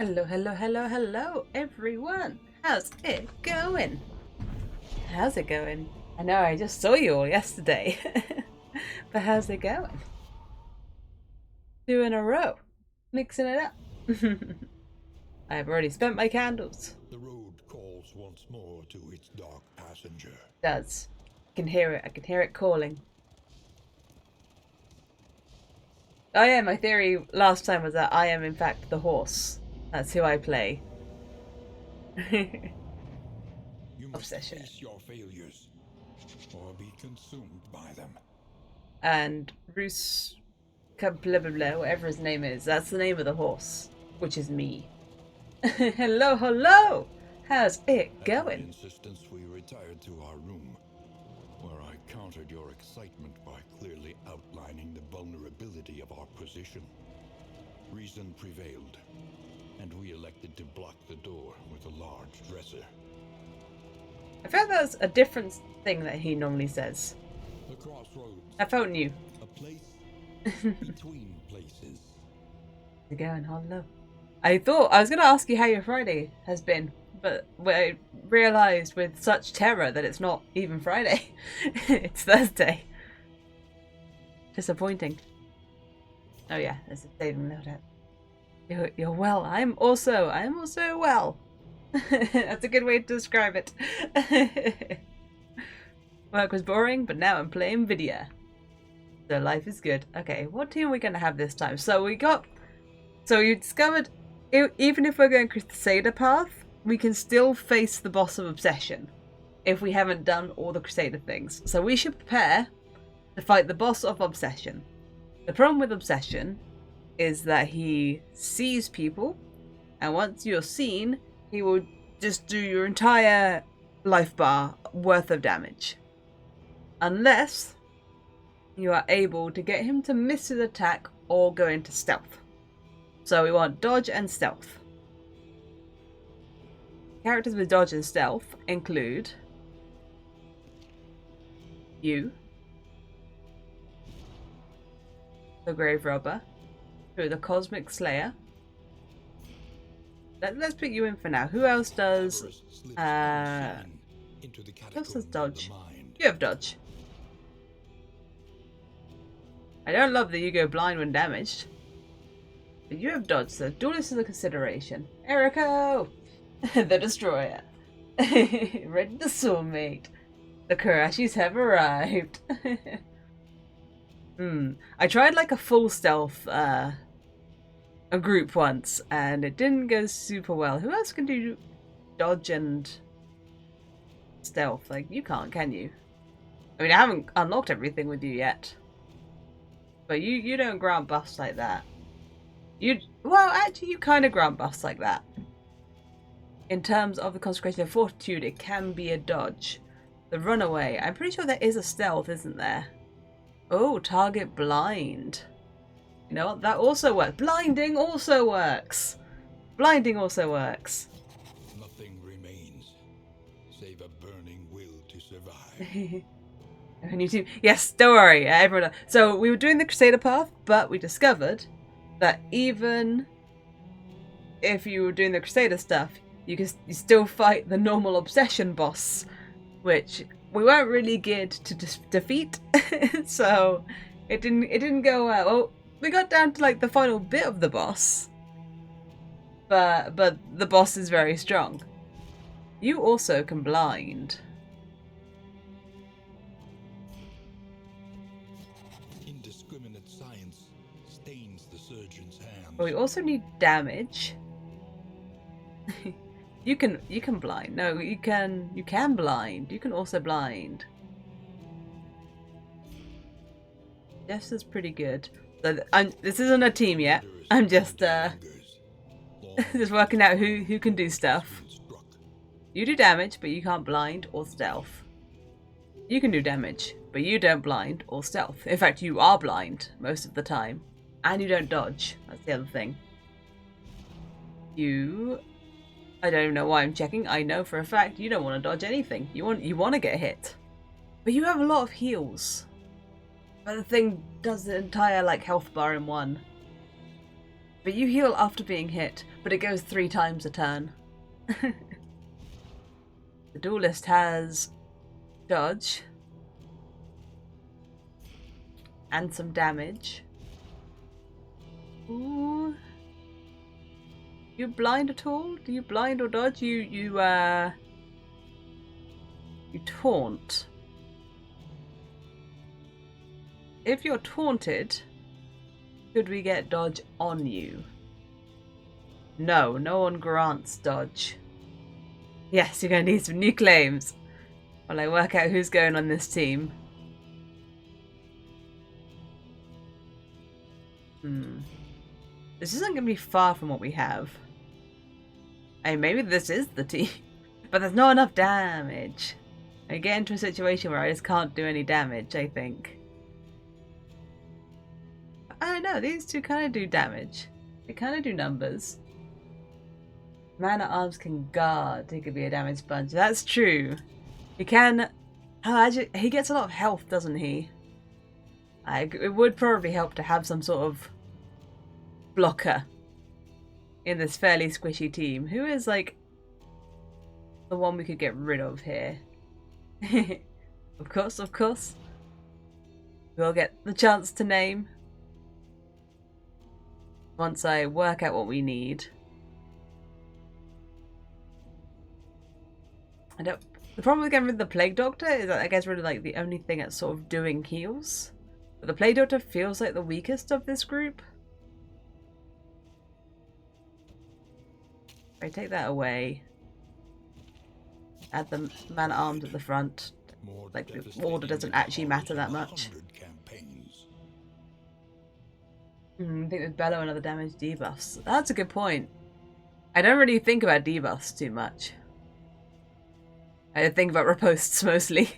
Hello, hello, hello, hello, everyone. How's it going? How's it going? I know I just saw you all yesterday. But how's it going? 2 in a row. Mixing it up. I have already spent my candles. The road calls once more to its dark passenger. It does. I can hear it. I can hear it calling. Oh yeah, my theory last time was that I am in fact the horse. That's who I play. You must Obsession. face your failures, or be consumed by them. And Roos, blah blah blah, whatever his name is, that's the name of the horse, which is me. Hello, hello! How's it going? At my insistence, we retired to our room, where I countered your excitement by clearly outlining the vulnerability of our position. Reason prevailed, and we elected to block the door with a large dresser. I felt that was a different thing that he normally says. The crossroads. I felt new. A place between places. How's it going, hello? I thought I was going to ask you how your Friday has been, but I realised with such terror that it's not even Friday. It's Thursday. Disappointing. Oh yeah, there's a saving loadout. You're well. I'm also well. That's a good way to describe it. Work was boring, but now I'm playing video. So life is good. Okay, what team are we going to have this time? So you discovered, even if we're going Crusader path, we can still face the boss of Obsession if we haven't done all the Crusader things. So we should prepare to fight the boss of Obsession. The problem with Obsession is that he sees people, and once you're seen, he will just do your entire life bar worth of damage. Unless you are able to get him to miss his attack or go into stealth. So we want dodge and stealth. Characters with dodge and stealth include you, the Grave Robber, through the Cosmic Slayer. Let's put you in for now. Who else does? Who else does dodge? You have dodge. I don't love that you go blind when damaged. But you have dodge, so duelist is a consideration. Eriko! The Destroyer. Ready to soulmate. The Kurashis have arrived. I tried like a full stealth a group once, and it didn't go super well. Who else can do dodge and stealth? Like, you can't, can you? I mean, I haven't unlocked everything with you yet. But you don't grant buffs like that. Well, actually, you kind of grant buffs like that. In terms of the Consecration of Fortitude, it can be a dodge. The Runaway, I'm pretty sure there is a stealth, isn't there? Oh, target blind. You know what? That also works. Blinding also works. Blinding also works. Nothing remains save a burning will to survive. A new team. Yes, don't worry, everyone. So we were doing the Crusader path, but we discovered that even if you were doing the Crusader stuff, you still fight the normal Obsession boss, which we weren't really geared to defeat. So it didn't go well. Well, we got down to like the final bit of the boss, but the boss is very strong. You also can blind. Indiscriminate science stains the surgeon's hands. But we also need damage. You can blind. No, you can blind. You can also blind. This is pretty good. So this isn't a team yet. I'm just just working out who can do stuff. You do damage, but you can't blind or stealth. You can do damage, but you don't blind or stealth. In fact, you are blind most of the time. And you don't dodge. That's the other thing. I don't even know why I'm checking. I know for a fact you don't want to dodge anything. You want to get hit. But you have a lot of heals. But the thing does the entire like health bar in one. But you heal after being hit. but it goes 3 times a turn. The duelist has dodge and some damage. Ooh. You blind at all? Do you blind or dodge? You taunt. If you're taunted, could we get dodge on you? No, no one grants dodge. Yes, you're going to need some new claims while I work out who's going on this team. This isn't going to be far from what we have. I mean, maybe this is the team, but there's not enough damage. I get into a situation where I just can't do any damage, I think. I don't know, these two kind of do damage. They kind of do numbers. Man at Arms can guard. He could be a damage sponge. That's true. He can... Oh, actually, he gets a lot of health, doesn't he? It would probably help to have some sort of blocker in this fairly squishy team. Who is, like, the one we could get rid of here? Of course, of course. We'll get the chance to name once I work out what we need. The problem with getting rid of the Plague Doctor is that I guess really like the only thing that's sort of doing heals. But the Plague Doctor feels like the weakest of this group. I take that away. Add the man at arms at the front. Like the order doesn't actually matter that much. I think with Bellow and other damage debuffs. That's a good point. I don't really think about debuffs too much. I think about riposts mostly.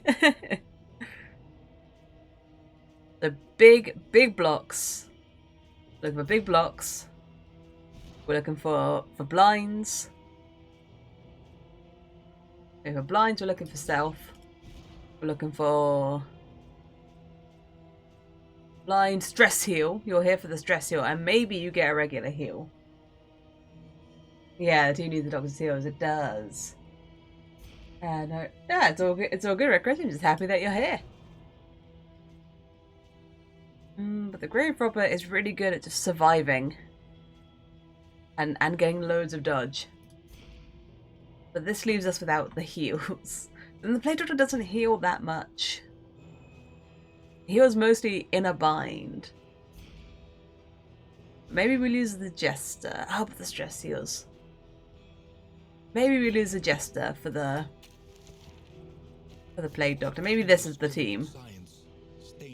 The big blocks. Looking for big blocks. We're looking for blinds. For blinds, we're looking for stealth. We're looking for blind stress heal. You're here for the stress heal, and maybe you get a regular heal. Yeah, the team needs the doctor's heals. It does. No, yeah, it's all good. It's all good, Red Chris. I'm just happy that you're here. But the Grave Robber is really good at just surviving and getting loads of dodge. But this leaves us without the heals. And the Plague Doctor doesn't heal that much. He was mostly in a bind. Maybe we lose the Jester. Oh, but the stress heals. Maybe we lose the Jester for the Plague Doctor. Maybe this is the team.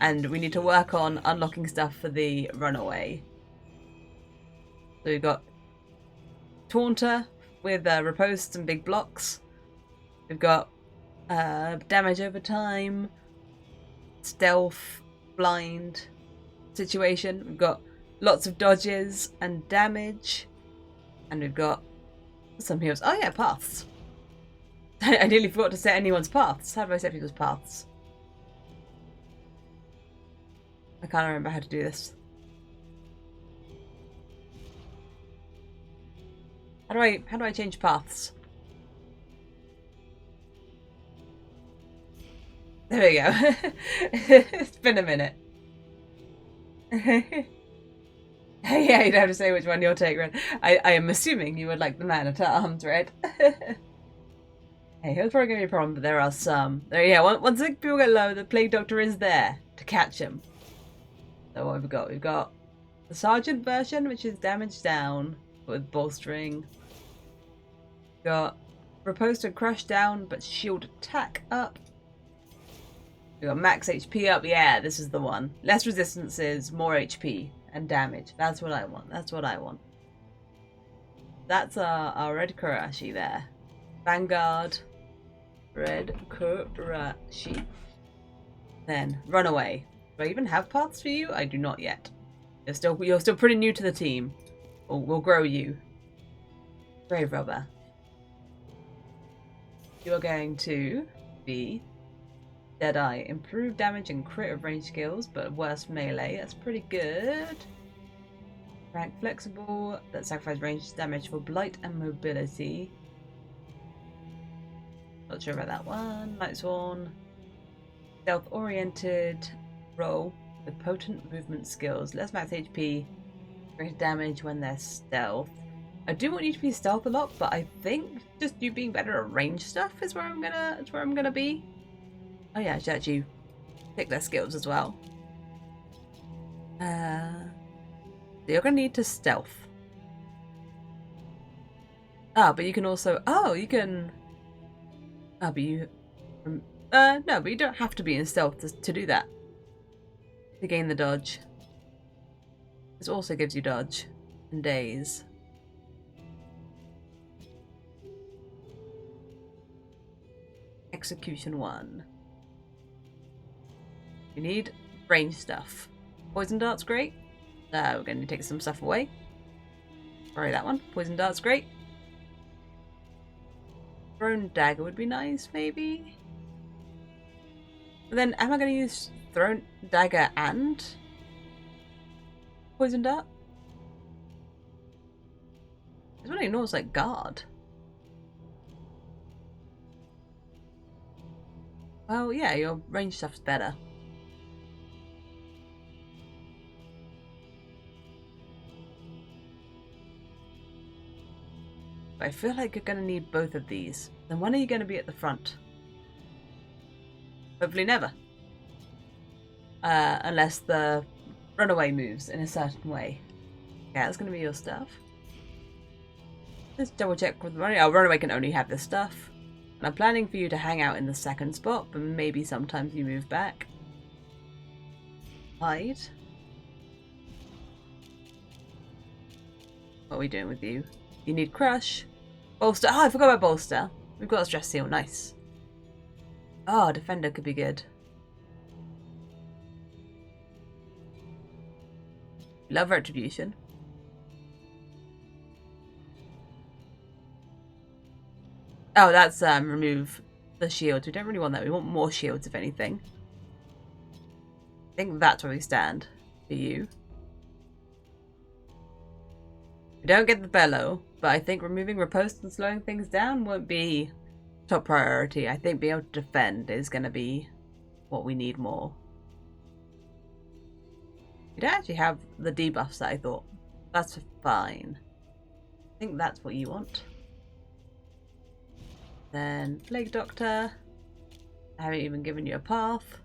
And we need to work on unlocking stuff for the Runaway. So we've got Taunter with riposte and big blocks. We've got damage over time, stealth, blind situation. We've got lots of dodges and damage. And we've got some heals. Oh yeah, paths. I nearly forgot to set anyone's paths. How do I set people's paths? I can't remember how to do this. How do I change paths? There we go. It's been a minute. Yeah, you'd have to say which one you'll take, Red. I am assuming you would like the man at arms, Red. Hey, he'll probably give me a problem, but there are some. Yeah, once the people get low, the Plague Doctor is there to catch him. So what have we got? We've got the Sergeant version, which is damage down with bolstering. We've got riposte and crush down, but shield attack up. We've got max HP up. Yeah, this is the one. Less resistances, more HP and damage. That's what I want. That's what I want. That's our Red Kurashi there. Vanguard. Red Kurashi. Then Runaway. Do I even have paths for you? I do not yet. You're still pretty new to the team. We'll grow you. Grave Robber. You are going to be Deadeye. Improved damage and crit of range skills, but worse melee. That's pretty good. Rank flexible, that sacrifice range damage for blight and mobility. Not sure about that one. Night Sworn. Stealth oriented role with potent movement skills. Less max HP, greater damage when they're stealth. I do want you to be stealth a lot, but I think just you being better at range stuff is where I'm gonna be. Oh yeah, I should actually pick their skills as well. You're gonna need to stealth. But you can also you can but you no, but you don't have to be in stealth to do that. To gain the dodge. This also gives you dodge and daze. Execution 1. You need range stuff. Poison dart's great. We're going to take some stuff away. Sorry, that one. Poison dart's great. Thrown dagger would be nice, maybe. But then, am I going to use thrown dagger and poison dart? This one ignores like guard. Well, yeah, your range stuff's better. But I feel like you're going to need both of these. Then when are you going to be at the front? Hopefully never. Unless the runaway moves in a certain way. Yeah, that's going to be your stuff. Let's double check with the runaway. Oh, runaway can only have this stuff. And I'm planning for you to hang out in the second spot, but maybe sometimes you move back. Hide. What are we doing with you? You need crush. Bolster. Oh, I forgot about bolster. We've got a stress seal. Nice. Oh, defender could be good. Love retribution. Oh, that's remove the shields. We don't really want that. We want more shields, if anything. I think that's where we stand for you. We don't get the bellow, but I think removing riposte and slowing things down won't be top priority. I think being able to defend is going to be what we need more. You don't actually have the debuffs that I thought. That's fine. I think that's what you want. Then Plague Doctor. I haven't even given you a path.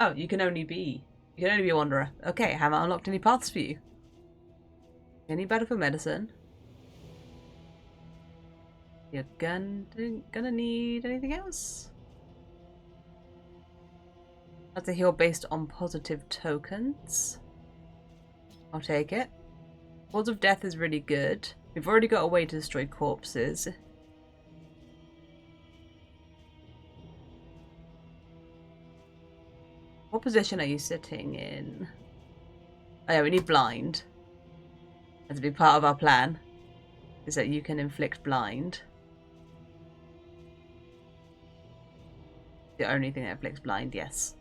Oh, you can only be a wanderer. Okay, I haven't unlocked any paths for you. Any better for medicine? You're gonna need anything else? That's a heal based on positive tokens. I'll take it. Cause of Death is really good. We've already got a way to destroy corpses. What position are you sitting in? Oh yeah, we need blind. That's a big part of our plan. Is that you can inflict blind. The only thing that inflicts blind, yes.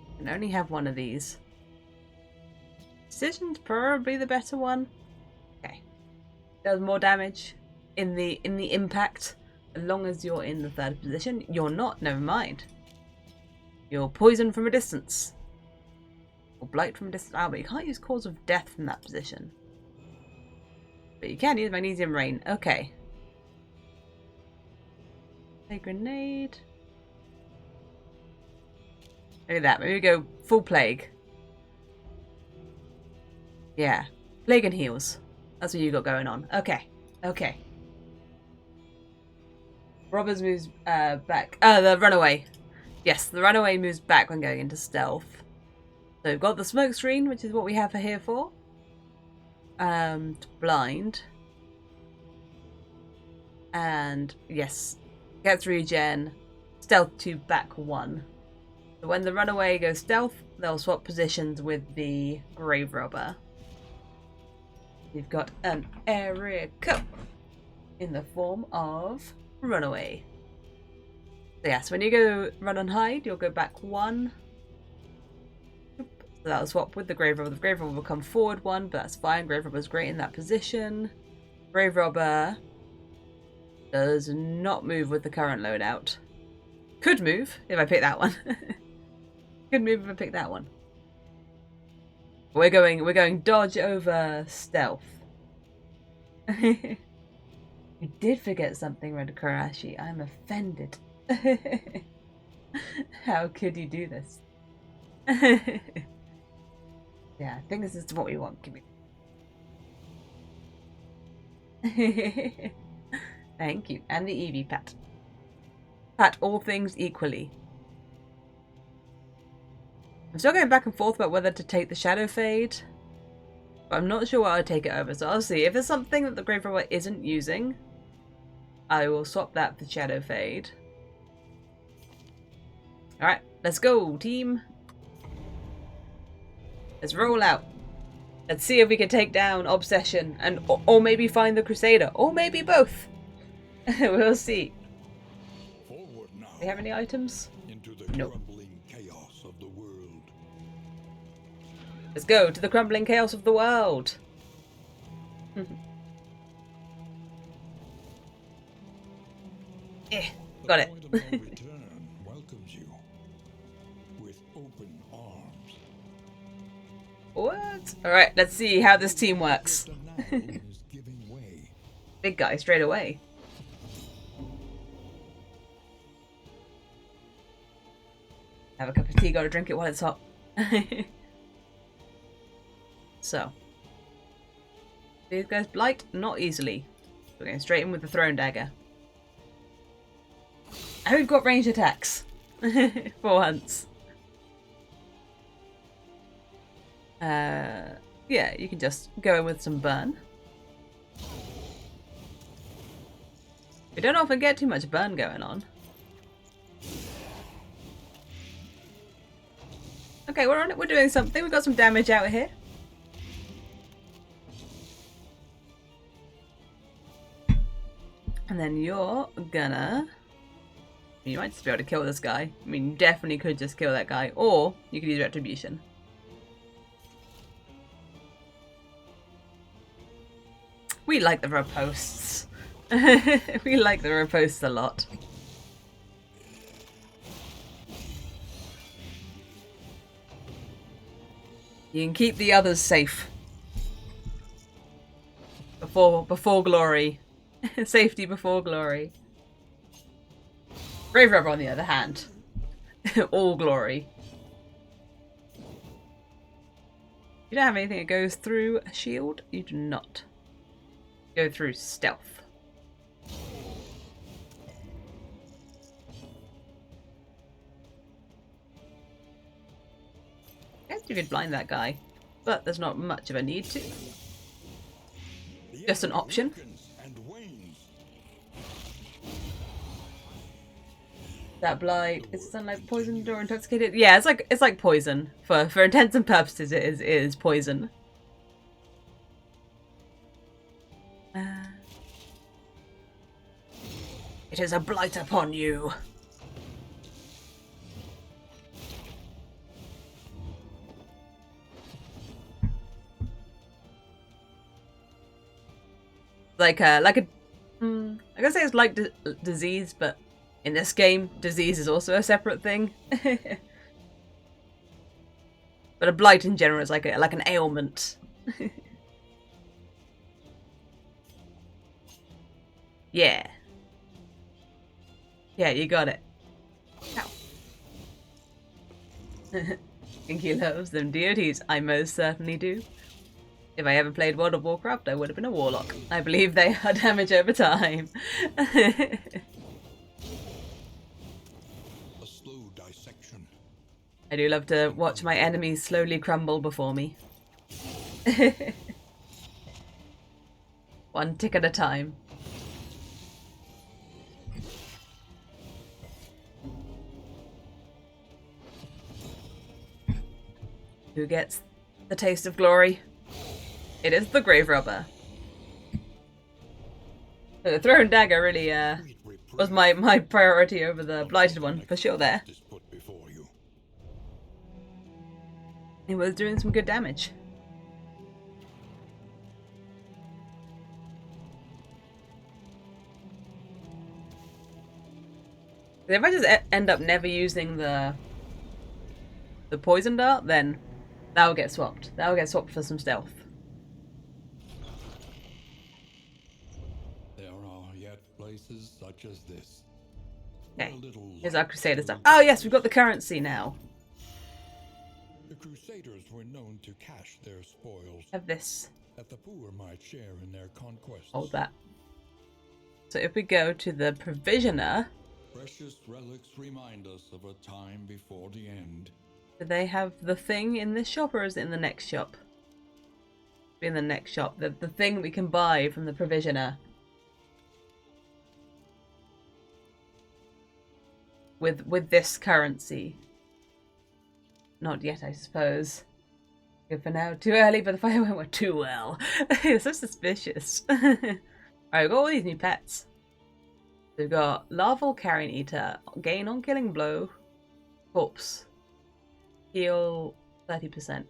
You can only have one of these. Decision's probably the better one. Okay. Does more damage in the impact. As long as you're in the third position. You're not, never mind. You're poisoned from a distance. Or blight from a distance. Oh, but you can't use cause of death from that position. But you can use magnesium rain. Okay. A grenade. Look at that. Maybe we go full plague. Yeah. Plague and heals. That's what you got going on. Okay. Okay. Robbers moves back. The runaway. Yes, the runaway moves back when going into stealth. So we've got the smoke screen, which is what we have here for. Blind. And yes, gets regen. Stealth 2 back 1. So when the runaway goes stealth, they'll swap positions with the grave robber. You've got an area code in the form of runaway. So yes, when you go run and hide, you'll go back 1. So that'll swap with the Grave Robber. The Grave Robber will come forward one, but that's fine. Grave Robber's great in that position. Grave Robber does not move with the current loadout. Could move if I pick that one. Could move if I pick that one. We're going dodge over stealth. We did forget something, Red Karashi. I'm offended. How could you do this? Yeah, I think this is what we want. Give me. Thank you. And the Eevee pat. Pat all things equally. I'm still going back and forth about whether to take the Shadow Fade. But I'm not sure what I'll take it over. So I'll see. If there's something that the Grave Robber isn't using, I will swap that for Shadow Fade. Alright, let's go, team. Let's roll out. Let's see if we can take down Obsession and or maybe find the Crusader. Or maybe both. We'll see. Forward now. Do we have any items? Into the Nope. crumbling chaos of the world. Let's go to the crumbling chaos of the world. Got it. The point of no return welcomes you with open arms. What? Alright, let's see how this team works. The now is giving way. Big guy straight away. Have a cup of tea, gotta drink it while it's hot. So. These guys blight? Not easily. We're going straight in with the thrown dagger. And we've got ranged attacks. For once. Yeah, you can just go in with some burn. We don't often get too much burn going on. Okay, we're on it. We're doing something. We've got some damage out here. And then you're gonna... You might just be able to kill this guy. I mean, you definitely could just kill that guy. Or you could use Retribution. We like the riposts. We like the riposts a lot. You can keep the others safe. Before glory. Safety before glory. Grave Robber, on the other hand. All glory. You don't have anything that goes through a shield? You do not. Go through stealth. I guess you could blind that guy, but there's not much of a need to. Just an option. That blight is sunlight poisoned or intoxicated? Yeah, it's like poison. For intents and purposes, it is poison. It is a blight upon you. I gotta say it's like disease, but in this game, disease is also a separate thing. But a blight in general is like an ailment. Yeah. Yeah, you got it. Ow. Think he loves them deities? I most certainly do. If I ever played World of Warcraft, I would have been a warlock. I believe they are damage over time. A slow dissection. I do love to watch my enemies slowly crumble before me. One tick at a time. Who gets the taste of glory? It is the Grave Robber. The thrown dagger really was my priority over the blighted one for sure there. It was doing some good damage. If I just end up never using the poison dart, then that'll get swapped. That'll get swapped for some stealth. There are yet places such as this. Okay, where little here's our light Crusader stuff. will Oh yes, we've got the currency now. The Crusaders were known to cache their spoils, Have this. that the poor might share in their conquests. Hold that. So if we go to the Provisioner, Precious relics remind us of a time before the end. do they have the thing in this shop or is it in the next shop? In the next shop. The thing we can buy from the Provisioner. With this currency. Not yet, I suppose. Good for now. Too early, but the fire went too well. It's so suspicious. Alright, we've got all these new pets. We've got Larval Carrion Eater, gain on killing blow, corpse, heal 30%.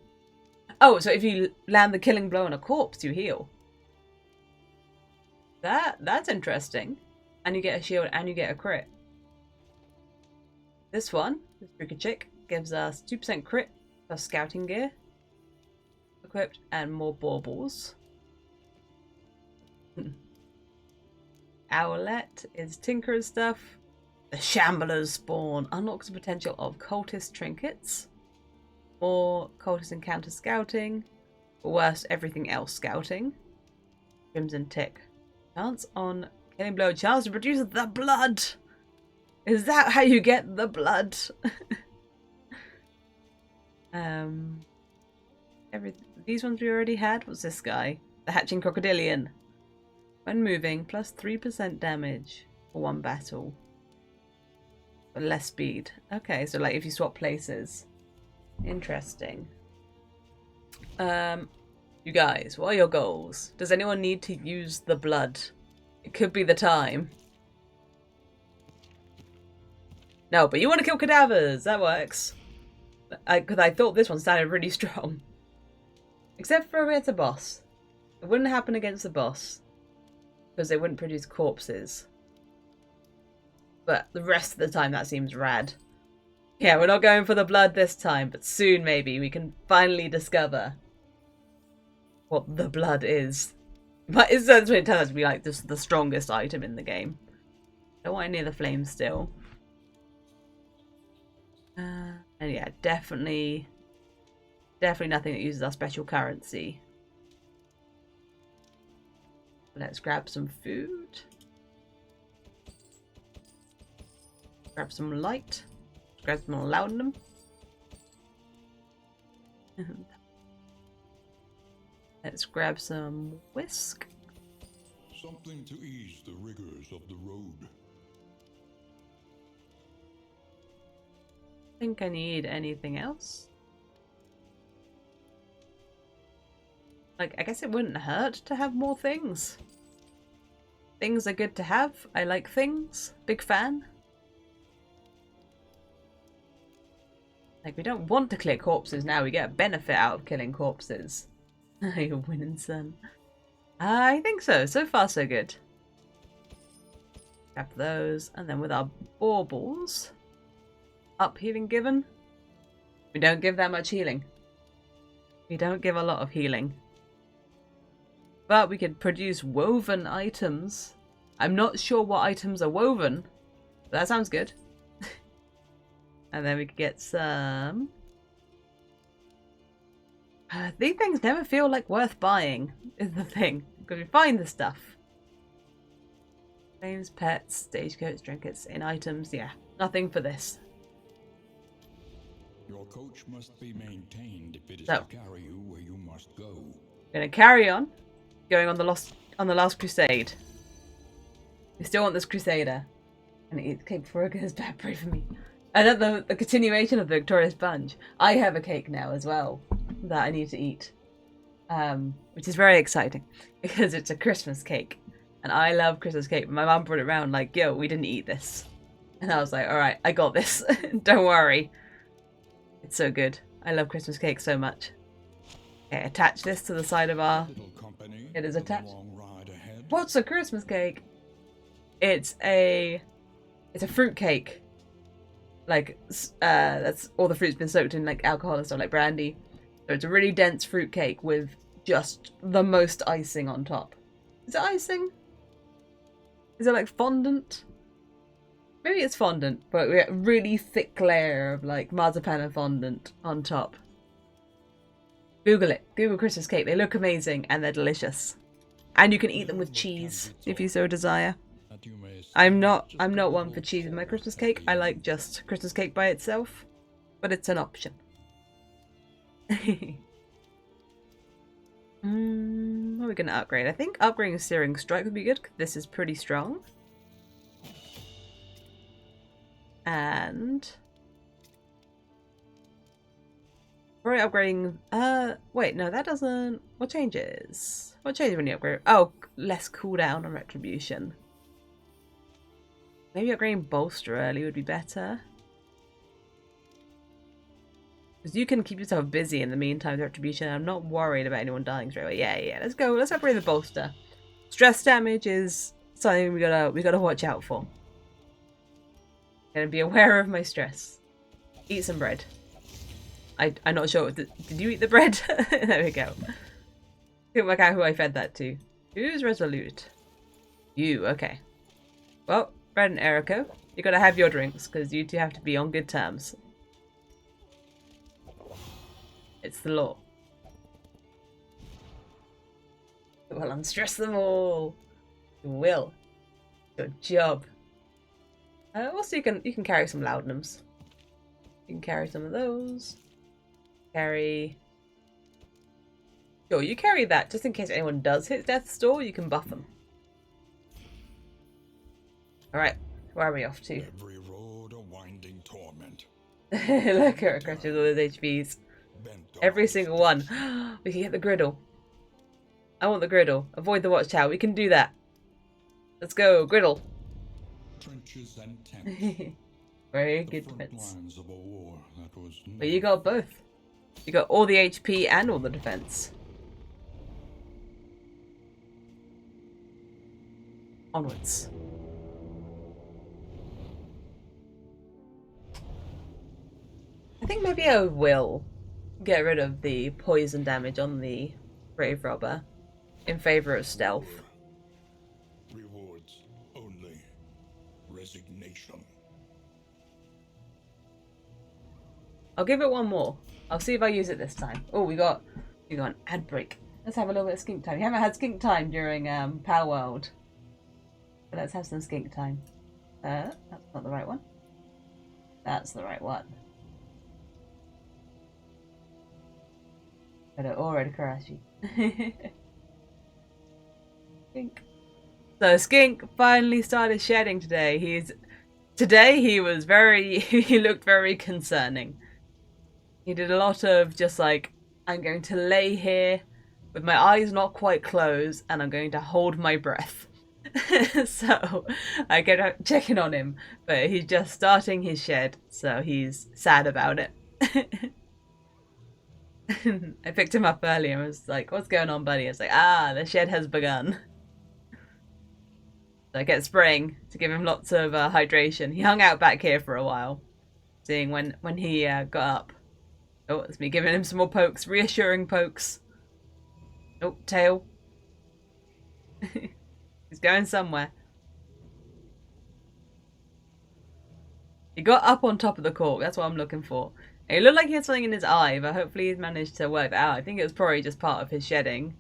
Oh, so if you land the killing blow on a corpse, you heal. That's interesting. And you get a shield and you get a crit. This one, this Freaky Chick, gives us 2% crit plus scouting gear equipped and more baubles. Owlet is Tinker's stuff. The Shambler's spawn unlocks the potential of cultist trinkets. More cultist encounter scouting. Or worse, everything else scouting. Crimson Tick. Chance on killing blow. Chance to produce the blood. Is that how you get the blood? These ones we already had. What's this guy? The Hatching Crocodilian. When moving, plus 3% damage for one battle. But less speed. Okay, so like if you swap places. Interesting. You guys, what are your goals? Does anyone need to use the blood? It could be the time. No, but you want to kill cadavers. That works. Because I thought this one sounded really strong. Except for against a boss. It wouldn't happen against the boss. Because they wouldn't produce corpses. But the rest of the time that seems rad. Yeah, we're not going for the blood this time, but soon maybe we can finally discover what the blood is. But it turns out to be like just the strongest item in the game. Don't want any of the flames still. And yeah, definitely nothing that uses our special currency. Let's grab some food. Grab some light. Grab some laudanum. Let's grab some whisk. Something to ease the rigors of the road. Think I need anything else? Like, I guess it wouldn't hurt to have more things. Things are good to have. I like things. Big fan. Like, we don't want to clear corpses now. We get a benefit out of killing corpses. You're winning, son. I think so. So far, so good. Grab those. And then with our baubles... Up healing given. We don't give that much healing. We don't give a lot of healing. But we could produce woven items. I'm not sure what items are woven. But that sounds good. And then we could get some... these things never feel like worth buying, is the thing. Because we find the stuff. Flames, pets, stagecoach, trinkets, in items. Yeah, nothing for this. Your coach must be maintained if it is So, to carry you where you must go. we're gonna carry on, going on the last crusade. We still want this crusader, and eat cake before it goes bad. Pray for me. And then the continuation of the Victorious Bunch. I have a cake now as well that I need to eat, which is very exciting because it's a Christmas cake, and I love Christmas cake. My mum brought it around like, "Yo, we didn't eat this," and I was like, "All right, I got this. Don't worry." It's so good. I love Christmas cake so much. Okay, attach this to the side of our... It is attached. What's a Christmas cake? It's a fruit cake. Like, that's all the fruit's been soaked in like alcohol and stuff, like brandy. So it's a really dense fruit cake with just the most icing on top. Is it icing? Is it like fondant? Maybe it's fondant, but we get a really thick layer of like marzipan and fondant on top. Google it. Google Christmas cake. They look amazing and they're delicious. And you can eat them with cheese if you so desire. I'm not one for cheese in my Christmas cake. I like just Christmas cake by itself, but it's an option. What are we gonna upgrade? I think upgrading Searing Strike would be good because this is pretty strong. And probably upgrading. Wait, no, that doesn't. What changes? What changes when you upgrade? Oh, less cooldown on Retribution. Maybe upgrading Bolster early would be better. Because you can keep yourself busy in the meantime with Retribution. I'm not worried about anyone dying straight away. Yeah, let's go. Let's upgrade the Bolster. Stress damage is something we gotta watch out for. Gonna be aware of my stress. Eat some bread. I'm not sure. Did you eat the bread? There we go. Couldn't work out who I fed that to. Who's resolute? You, okay. Well, Fred and Eriko, you gotta have your drinks, because you two have to be on good terms. It's the law. We'll unstress them all. You will. Good job. Also, you can carry some laudanums. You can carry some of those. Carry. Sure, you carry that just in case anyone does hit death's door. You can buff them. All right, where are we off to? Every road a winding torment. Look at her crutches, all those HPs. Every single one. We can get the griddle. I want the griddle. Avoid the watchtower. We can do that. Let's go, griddle. Trenches and tents. Very good defense. But you got both. You got all the HP and all the defense. Onwards. I think maybe I will get rid of the poison damage on the Grave Robber in favor of stealth. Rewards only. Resignation. I'll give it one more. I'll see if I use it this time. Oh, we got an ad break. Let's have a little bit of skink time. We haven't had skink time during Pal World. But let's have some skink time. That's not the right one. That's the right one. But already Karashi. Skink. So Skink finally started shedding today. He was very he looked very concerning. He did a lot of just like, I'm going to lay here with my eyes not quite closed and I'm going to hold my breath. So I get checking on him, but he's just starting his shed, so he's sad about it. I picked him up earlier and was like, what's going on, buddy? It's like, the shed has begun. So I kept spraying to give him lots of hydration. He hung out back here for a while, seeing when he got up. Oh, it's me giving him some more pokes, reassuring pokes. Oh, tail. He's going somewhere. He got up on top of the cork, that's what I'm looking for. It looked like he had something in his eye, but hopefully he's managed to work that out. I think it was probably just part of his shedding.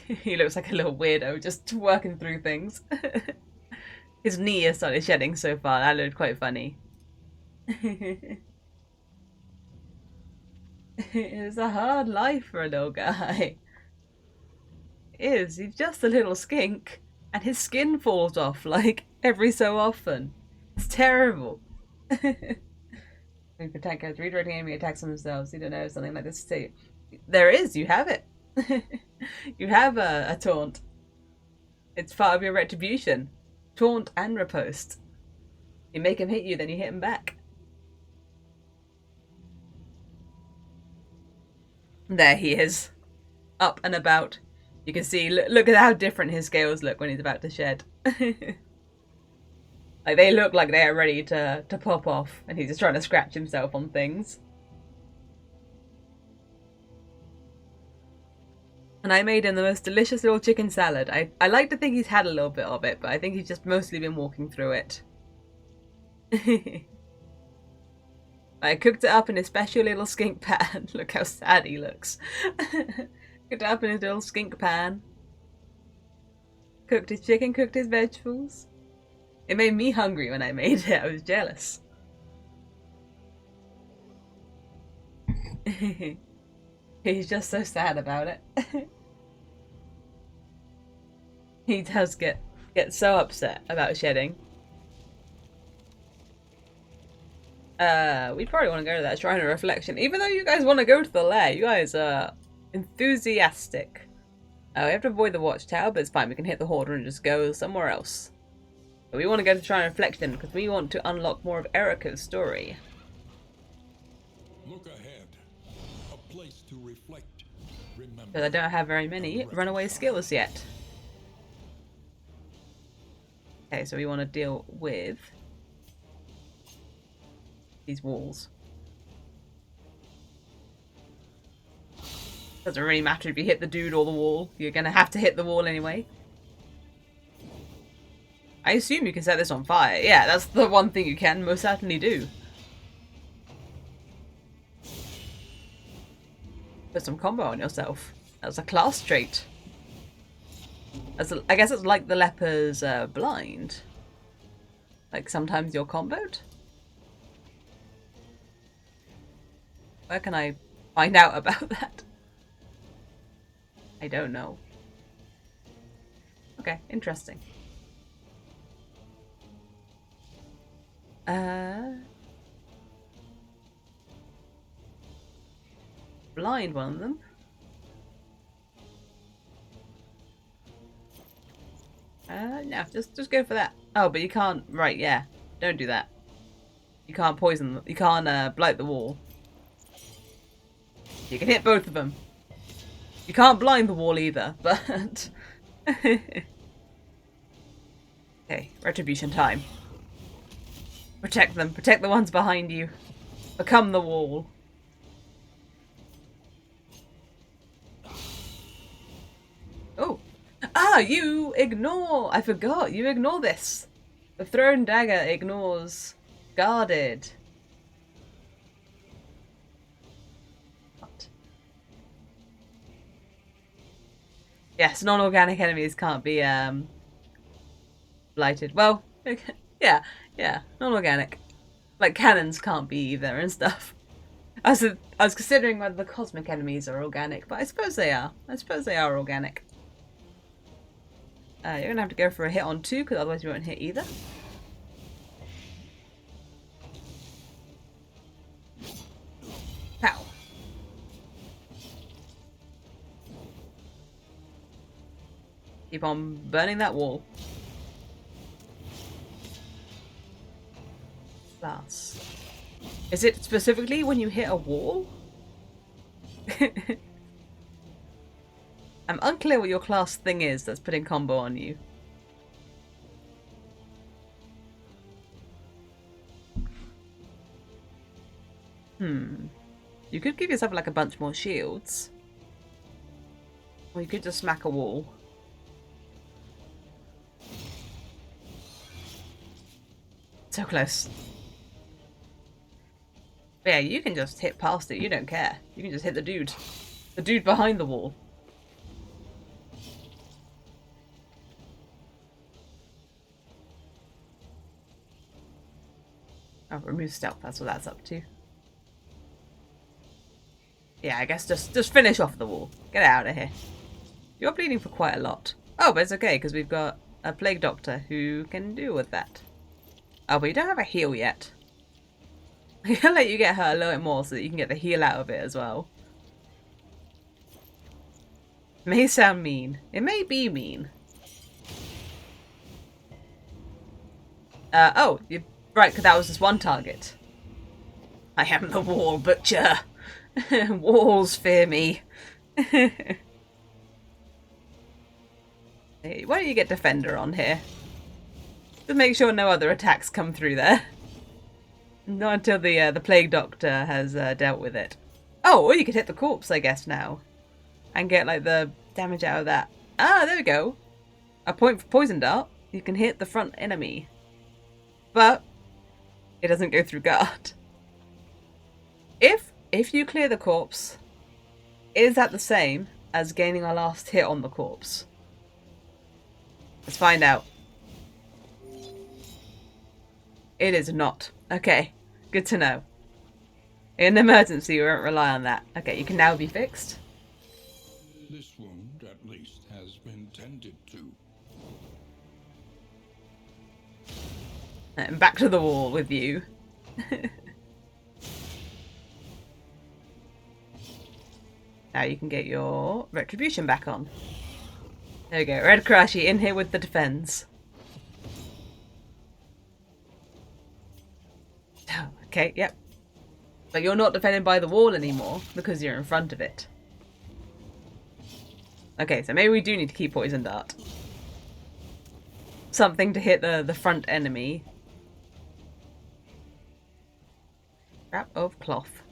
He looks like a little weirdo, just working through things. His knee has started shedding so far. That looked quite funny. It's a hard life for a little guy. It is. He's just a little skink. And his skin falls off, like, every so often. It's terrible. Attackers redirecting enemy attacks on themselves. You don't know, something like this too. There is. You have it. You have a taunt. It's part of your retribution. Taunt and riposte. You make him hit you, then you hit him back. There he is. Up and about. You can see, look at how different his scales look when he's about to shed. Like, they look like they're ready to pop off, and he's just trying to scratch himself on things. And I made him the most delicious little chicken salad. I like to think he's had a little bit of it, but I think he's just mostly been walking through it. I cooked it up in his special little skink pan. Look how sad he looks. Cooked it up in his little skink pan. Cooked his chicken, cooked his vegetables. It made me hungry when I made it. I was jealous. He's just so sad about it. He does get so upset about shedding. We probably want to go to that Shrine of Reflection. Even though you guys want to go to the lair, you guys are enthusiastic. We have to avoid the watchtower, but it's fine. We can hit the Horde and just go somewhere else. But we want to go to Shrine of Reflection because we want to unlock more of Erica's story. Look ahead. A place to reflect. Remember. Because I don't have very many runaway skills yet. Okay, so we want to deal with these walls. Doesn't really matter if you hit the dude or the wall. You're gonna have to hit the wall anyway. I assume you can set this on fire. Yeah, that's the one thing you can most certainly do. Put some combo on yourself. That's a class trait. I guess it's like the leper's blind. Like sometimes you're comboed. Where can I find out about that? I don't know. Okay, interesting. Blind one of them. No, just go for that. Oh, but you can't. Right, yeah. Don't do that. You can't poison them. You can't blight the wall. You can hit both of them. You can't blind the wall either, but... Okay, retribution time. Protect them. Protect the ones behind you. Become the wall. Oh. Ah, you ignore. I forgot. You ignore this. The thrown dagger ignores guarded. What? Yes, non-organic enemies can't be blighted. Well, okay. Yeah, non-organic. Like cannons can't be either and stuff. I was considering whether the cosmic enemies are organic, but I suppose they are. I suppose they are organic. You're gonna have to go for a hit on 2, because otherwise you won't hit either. Pow. Keep on burning that wall. Class. Is it specifically when you hit a wall? I'm unclear what your class thing is that's putting combo on you. You could give yourself like a bunch more shields. Or you could just smack a wall. So close. But yeah, you can just hit past it. You don't care. You can just hit the dude. The dude behind the wall. Oh, remove stealth. That's what that's up to. Yeah, I guess just finish off the wall. Get out of here. You're bleeding for quite a lot. Oh, but it's okay, because we've got a plague doctor who can deal with that. Oh, but you don't have a heal yet. I'm gonna let you get hurt a little bit more so that you can get the heal out of it as well. It may sound mean. It may be mean. Oh, Right, because that was just one target. I am the wall butcher. Walls fear me. Hey, why don't you get defender on here? To make sure no other attacks come through there. Not until the plague doctor has dealt with it. Oh, or you could hit the corpse, I guess, now. And get, like, the damage out of that. Ah, there we go. A point for poison dart. You can hit the front enemy. But it doesn't go through guard. If you clear the corpse, is that the same as gaining our last hit on the corpse? Let's find out. It is not. Okay, good to know. In an emergency, we won't rely on that. Okay, you can now be fixed. This wound, at least, has been tended to. And back to the wall with you. Now you can get your retribution back on. There we go. Red Crashy in here with the defense. Oh, okay, yep. But you're not defended by the wall anymore because you're in front of it. Okay, so maybe we do need to keep Poison Dart. Something to hit the front enemy. Wrap of cloth.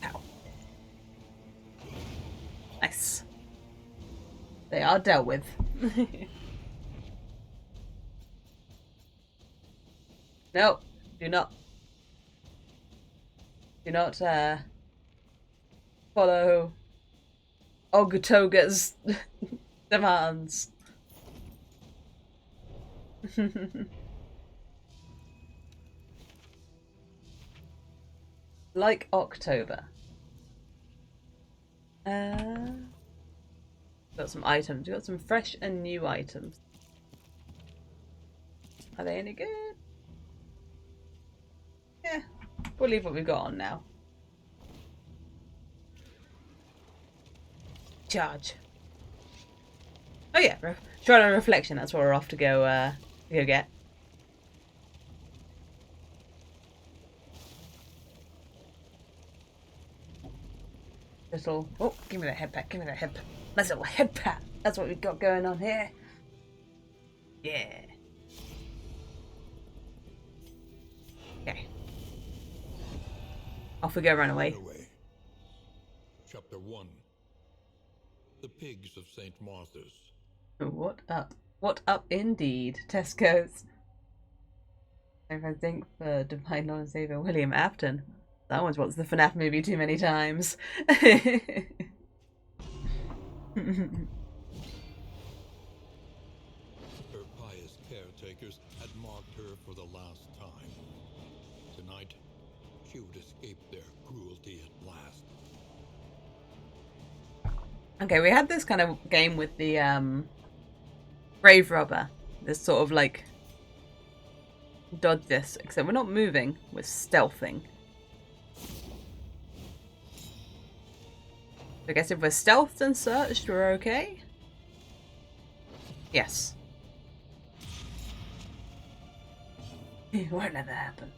Ow. Nice. They are dealt with. No, do not follow Ogutoga's demands. Like October. Got some items. We got some fresh and new items. Are they any good? Yeah, we'll leave what we've got on now. Charge. Oh yeah, Trial and Reflection. That's what we're off to go get. Little. Oh, give me that head pat. Give me that head pat. Nice little head pat. That's what we've got going on here. Yeah. Okay. Off we go, run away. Chapter 1. The Pigs of St. Martha's. What up? What up indeed, Tesco's. If I think for Divine Lord and Savior William Afton. That one's watched the FNAF movie too many times. Her pious caretakers had marked her for the last time. Tonight, she would escape their cruelty at last. Okay, we had this kind of game with the Grave Robber. This sort of like dodge this, except we're not moving, we're stealthing. I guess if we're stealthed and searched, we're okay? Yes. It won't ever happen.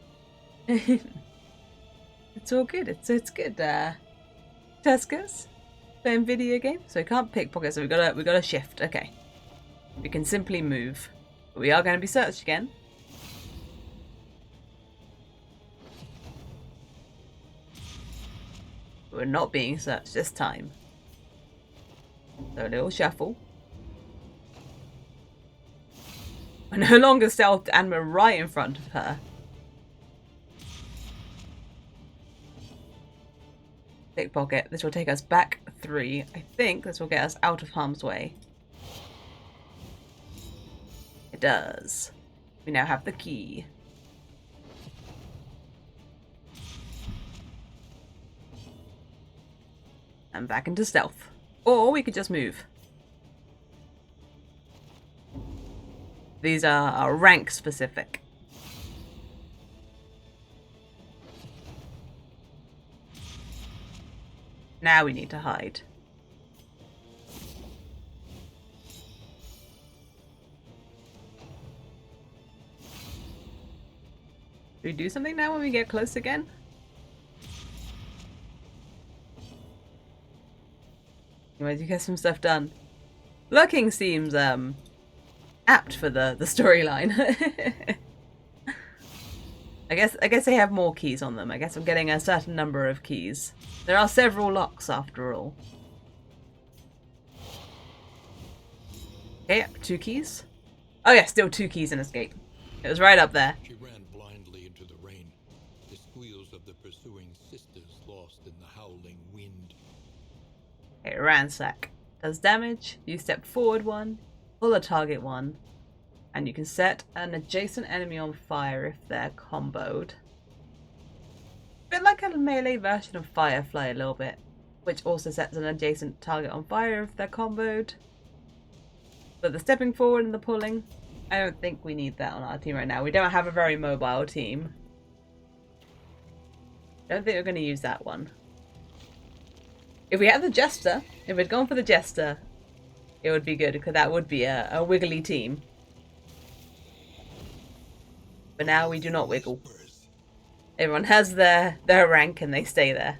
It's all good. It's good. Tesco's playing video game, so we can't pickpocket. So we gotta shift. Okay, we can simply move, but we are going to be searched again. We're not being searched this time. So a little shuffle. We're no longer stealthed and we're right in front of her. Pickpocket. This will take us back 3. I think this will get us out of harm's way. It does. We now have the key. And back into stealth. Or we could just move. These are rank specific. Now we need to hide. Do we do something now when we get close again? Anyways, you get some stuff done. Lurking seems apt for the storyline. I guess they have more keys on them. I guess I'm getting a certain number of keys. There are several locks after all. Okay, 2 keys. Oh yeah, still 2 keys in escape. It was right up there. She ran blindly into the rain, the squeals of the pursuing sisters lost in the howling wind. Okay, ransack. Does damage, you step forward 1, pull a target 1, and you can set an adjacent enemy on fire if they're comboed. A bit like a melee version of Firefly a little bit, which also sets an adjacent target on fire if they're comboed. But the stepping forward and the pulling, I don't think we need that on our team right now. We don't have a very mobile team. I don't think we're going to use that one. If we had the Jester, if we'd gone for the Jester, it would be good, because that would be a wiggly team. But now we do not wiggle. Everyone has their rank and they stay there.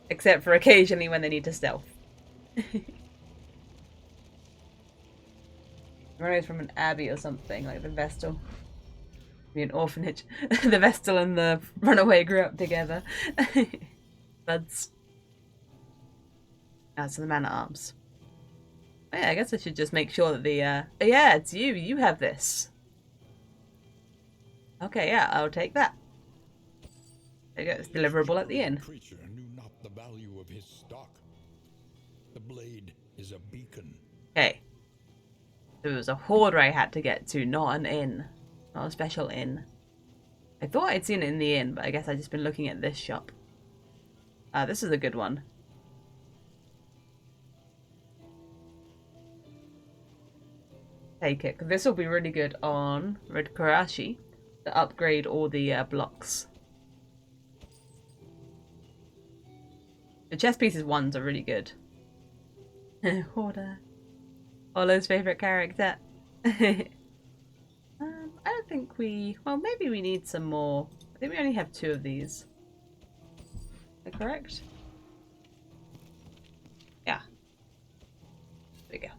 Except for occasionally when they need to stealth. Rose from an abbey or something, like the Vestal. Be an orphanage. The Vestal and the runaway grew up together. Buds. So the man-at-arms. Oh, yeah, I guess I should just make sure that the, oh yeah, it's you. You have this. Okay, yeah, I'll take that. There you go, it's deliverable at the inn. The creature knew not the value of his stock. The blade is a beacon. Okay. There was a hoarder I had to get to, not an inn. Not a special inn. I thought I'd seen it in the inn, but I guess I've just been looking at this shop. This is a good one. Take it, because this will be really good on Red Karashi to upgrade all the blocks. The chess pieces ones are really good. Hoarder. Hollow's favourite character. I don't think we... Well, maybe we need some more. I think we only have 2 of these. Is that correct? Yeah. There we go.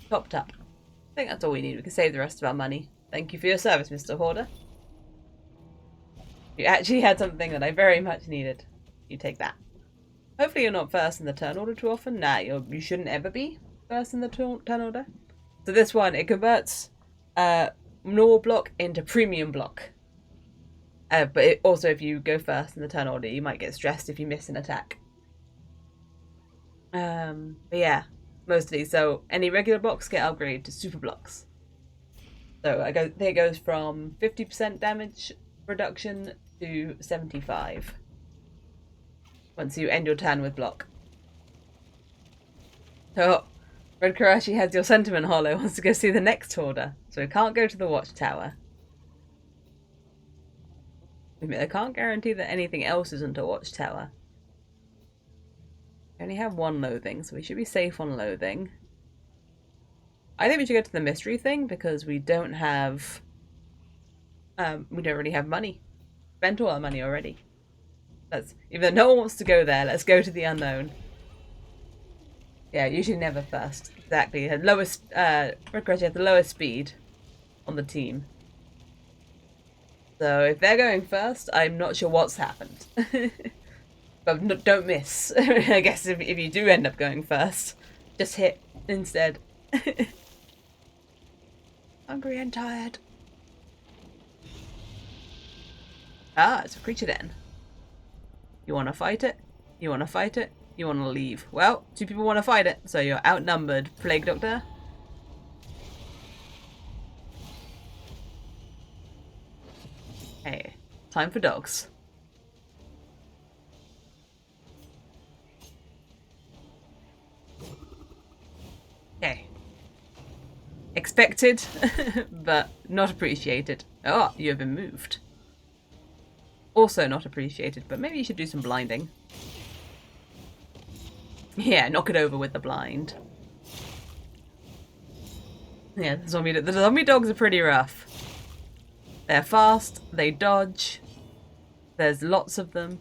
Topped up. I think that's all we need. We can save the rest of our money. Thank you for your service, Mr. Hoarder. You actually had something that I very much needed. You take that. Hopefully you're not first in the turn order too often. Nah, you shouldn't ever be first in the turn order. So this one, it converts normal block into premium block. But also if you go first in the turn order, you might get stressed if you miss an attack. But yeah, mostly. So any regular blocks get upgraded to super blocks. So it goes from 50% damage reduction to 75. Once you end your turn with block. So Red Karashi has your sentiment hollow, wants to go see the next hoarder. So we can't go to the watchtower. I can't guarantee that anything else isn't a watchtower. We only have 1 loathing, so we should be safe on loathing. I think we should go to the mystery thing because we don't have... we don't really have money. Spent all our money already. Even though no one wants to go there, let's go to the unknown. Yeah, usually never first. Exactly. The lowest, Red Karashi has the lowest speed on the team. So if they're going first, I'm not sure what's happened. But no, don't miss. I guess if you do end up going first, just hit instead. Hungry and tired. Ah, it's a creature den. You want to fight it? You want to fight it? You want to leave? Well, 2 people want to fight it, so you're outnumbered, Plague Doctor. Hey, time for dogs. Okay. Expected, but not appreciated. Oh, you have been moved. Also not appreciated, but maybe you should do some blinding. Yeah, knock it over with the blind. Yeah, the zombie dogs are pretty rough. They're fast, they dodge, there's lots of them.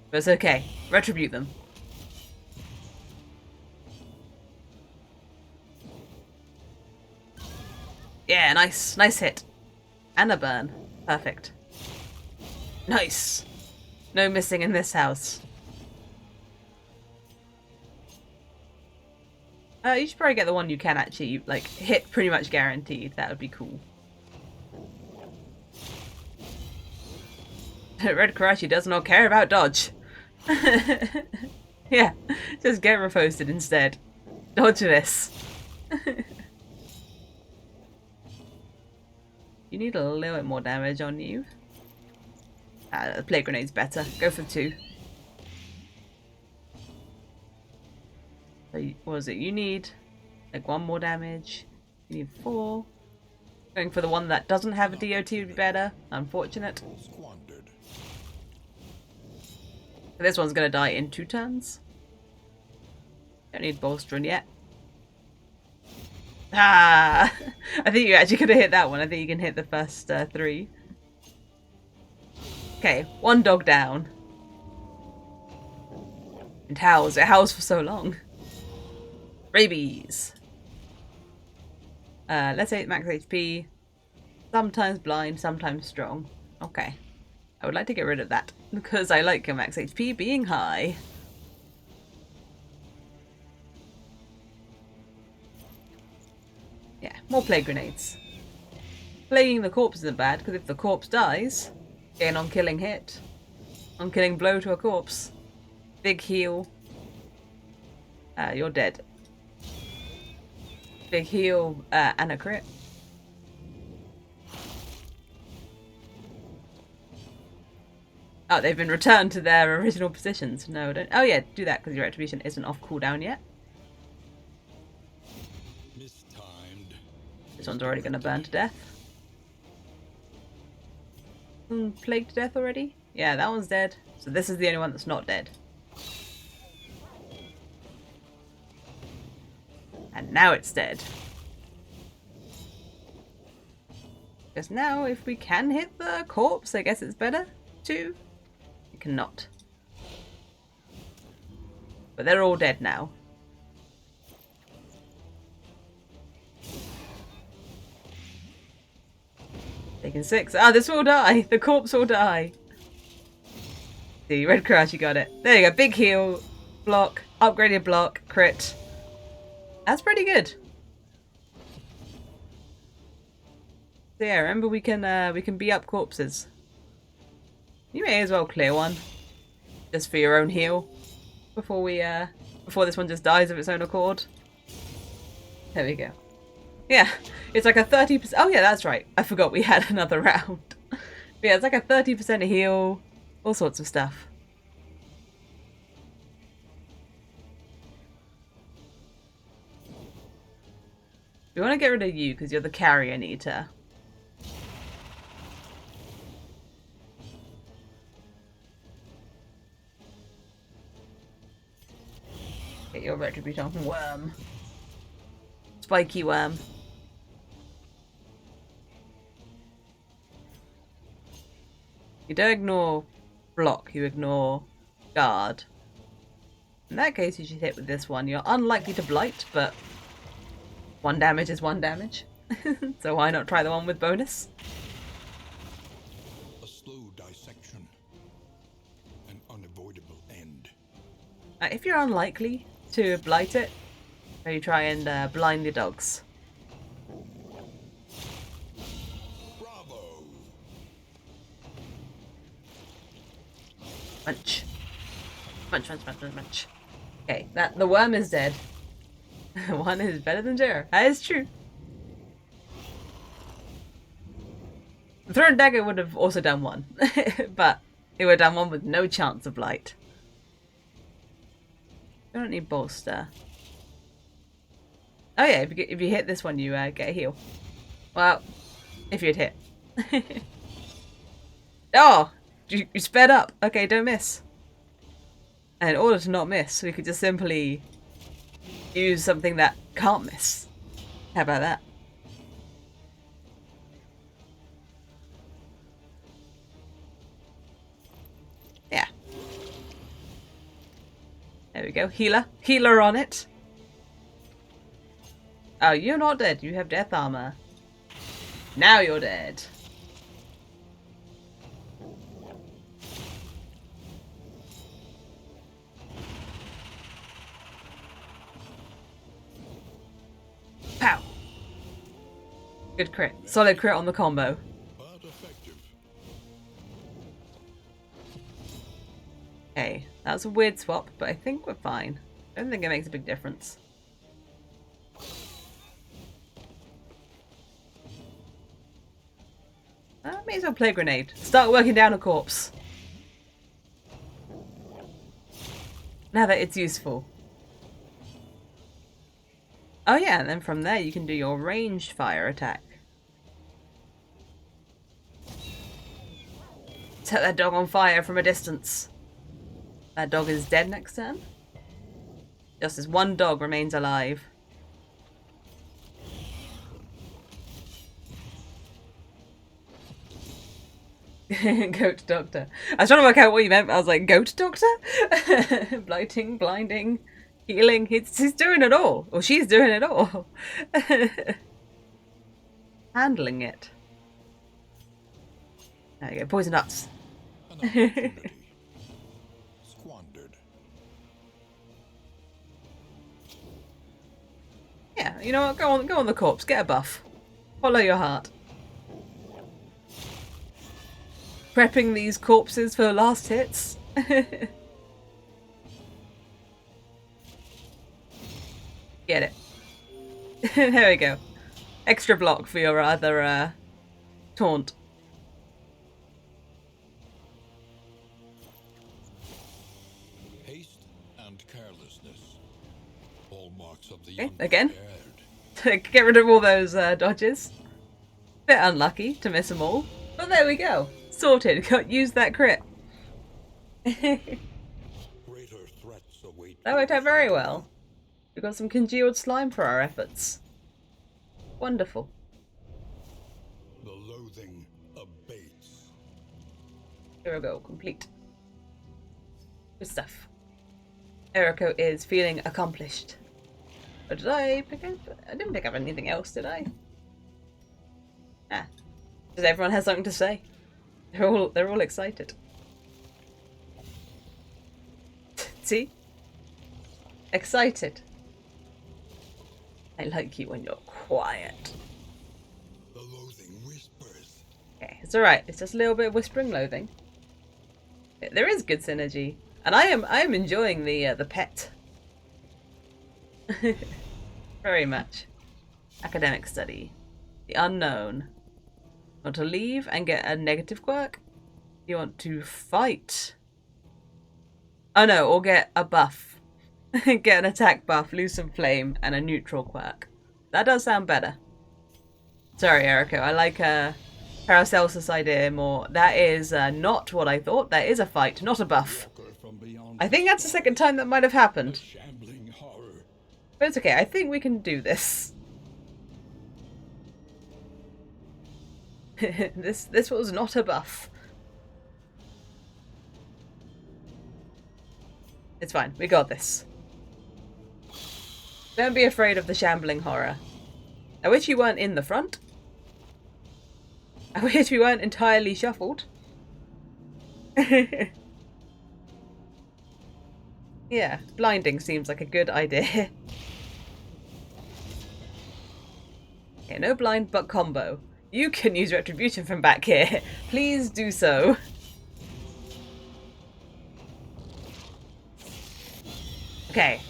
But it's okay. Retribute them. Yeah, nice. Nice hit. And a burn. Perfect. Nice. No missing in this house. You should probably get the one you can actually, like, hit pretty much guaranteed. That would be cool. Red Karachi does not care about dodge. Yeah, just get reposted instead. Dodge this. You need a little bit more damage on you. The plague grenade's better. Go for 2. So what is it? You need like 1 more damage. You need 4. Going for the one that doesn't have a DOT would be better. Unfortunate. This one's gonna die in 2 turns. Don't need bolstering yet. Ah! I think you actually could have hit that one. I think you can hit the first 3. Okay, 1 dog down. It howls. It howls for so long. Rabies. Let's say max HP. Sometimes blind, sometimes strong. Okay. I would like to get rid of that because I like your max HP being high. Yeah, more plague grenades. Plaguing the corpse isn't bad because if the corpse dies, gain on killing hit. On killing blow to a corpse. Big heal. You're dead. Big heal and a crit. Oh, they've been returned to their original positions. No, don't. Oh yeah, do that because your retribution isn't off cooldown yet. Mistimed. This one's already going to burn to death. Plagued to death already? Yeah, that one's dead. So this is the only one that's not dead. And now it's dead. Because now if we can hit the corpse, I guess it's better to. You cannot. But they're all dead now. Taking 6. Ah, this will die. The corpse will die. See, Red Crouch, you got it. There you go. Big heal, block, upgraded block, crit. That's pretty good. So yeah, remember we can be up corpses. You may as well clear one, just for your own heal, before this one just dies of its own accord. There we go. Yeah, it's like a 30%. Oh yeah, that's right. I forgot we had another round. But yeah, it's like a 30% heal, all sorts of stuff. We want to get rid of you because you're the carrion eater. Get your retribution worm. Spiky worm. You don't ignore block, you ignore guard. In that case, you should hit with this one. You're unlikely to blight, but 1 damage is 1 damage. So why not try the one with bonus? A slow dissection. An unavoidable end. If you're unlikely to blight it, maybe try and blind the dogs. Bravo! Munch. Munch, munch, munch, munch, munch. Okay, the worm is dead. 1 is better than 0. That is true. The thrown dagger would have also done 1. But it would have done 1 with no chance of blight. I don't need bolster. Oh yeah, if you hit this one, you get a heal. Well, if you'd hit. Oh! You sped up. Okay, don't miss. And in order to not miss, we could just simply use something that can't miss. How about that? There we go. Healer. Healer on it. Oh, you're not dead. You have death armor. Now you're dead. Pow. Good crit. Solid crit on the combo. But effective. Okay, that was a weird swap, but I think we're fine. I don't think it makes a big difference. May as well play a grenade. Start working down a corpse. Now that it's useful. Oh yeah, and then from there you can do your ranged fire attack. Set that dog on fire from a distance. That dog is dead next turn. Just as one dog remains alive. Goat doctor. I was trying to work out what you meant. I was like, goat doctor? Blighting, blinding, healing. He's doing it all. Or she's doing it all. Handling it. There you go. Poison nuts. Squandered. Yeah, you know what? Go on the corpse. Get a buff. Follow your heart. Prepping these corpses for last hits. Get it. There we go. Extra block for your other taunt. Haste and carelessness. Hallmarks of the Okay, again. unprepared. Get rid of all those dodges. Bit unlucky to miss them all. But there we go. Sorted. Use that crit. Greater threats await. That worked out very well. We got some congealed slime for our efforts. Wonderful. The loathing abates. Here we go. Complete. Good stuff. Eriko is feeling accomplished. But did I pick up? I didn't pick up anything else, did I? Ah. Because everyone has something to say. They're all excited. See? Excited. I like you when you're quiet. The loathing whispers. Okay, it's alright. It's just a little bit of whispering loathing. There is good synergy. And I am enjoying the pet. Very much. Academic study. The unknown. You want to leave and get a negative quirk? You want to fight? Oh no, or get a buff. Get an attack buff, lose some flame, and a neutral quirk. That does sound better. Sorry, Eriko. I like Paracelsus' idea more. That is not what I thought. That is a fight, not a buff. From beyond I think that's the second time that might have happened. shambling horror. But it's okay. I think we can do this. This was not a buff. It's fine. We got this. Don't be afraid of the shambling horror. I wish you weren't in the front. I wish we weren't entirely shuffled. Yeah, blinding seems like a good idea. Okay, no blind but combo. You can use retribution from back here. Please do so. Okay.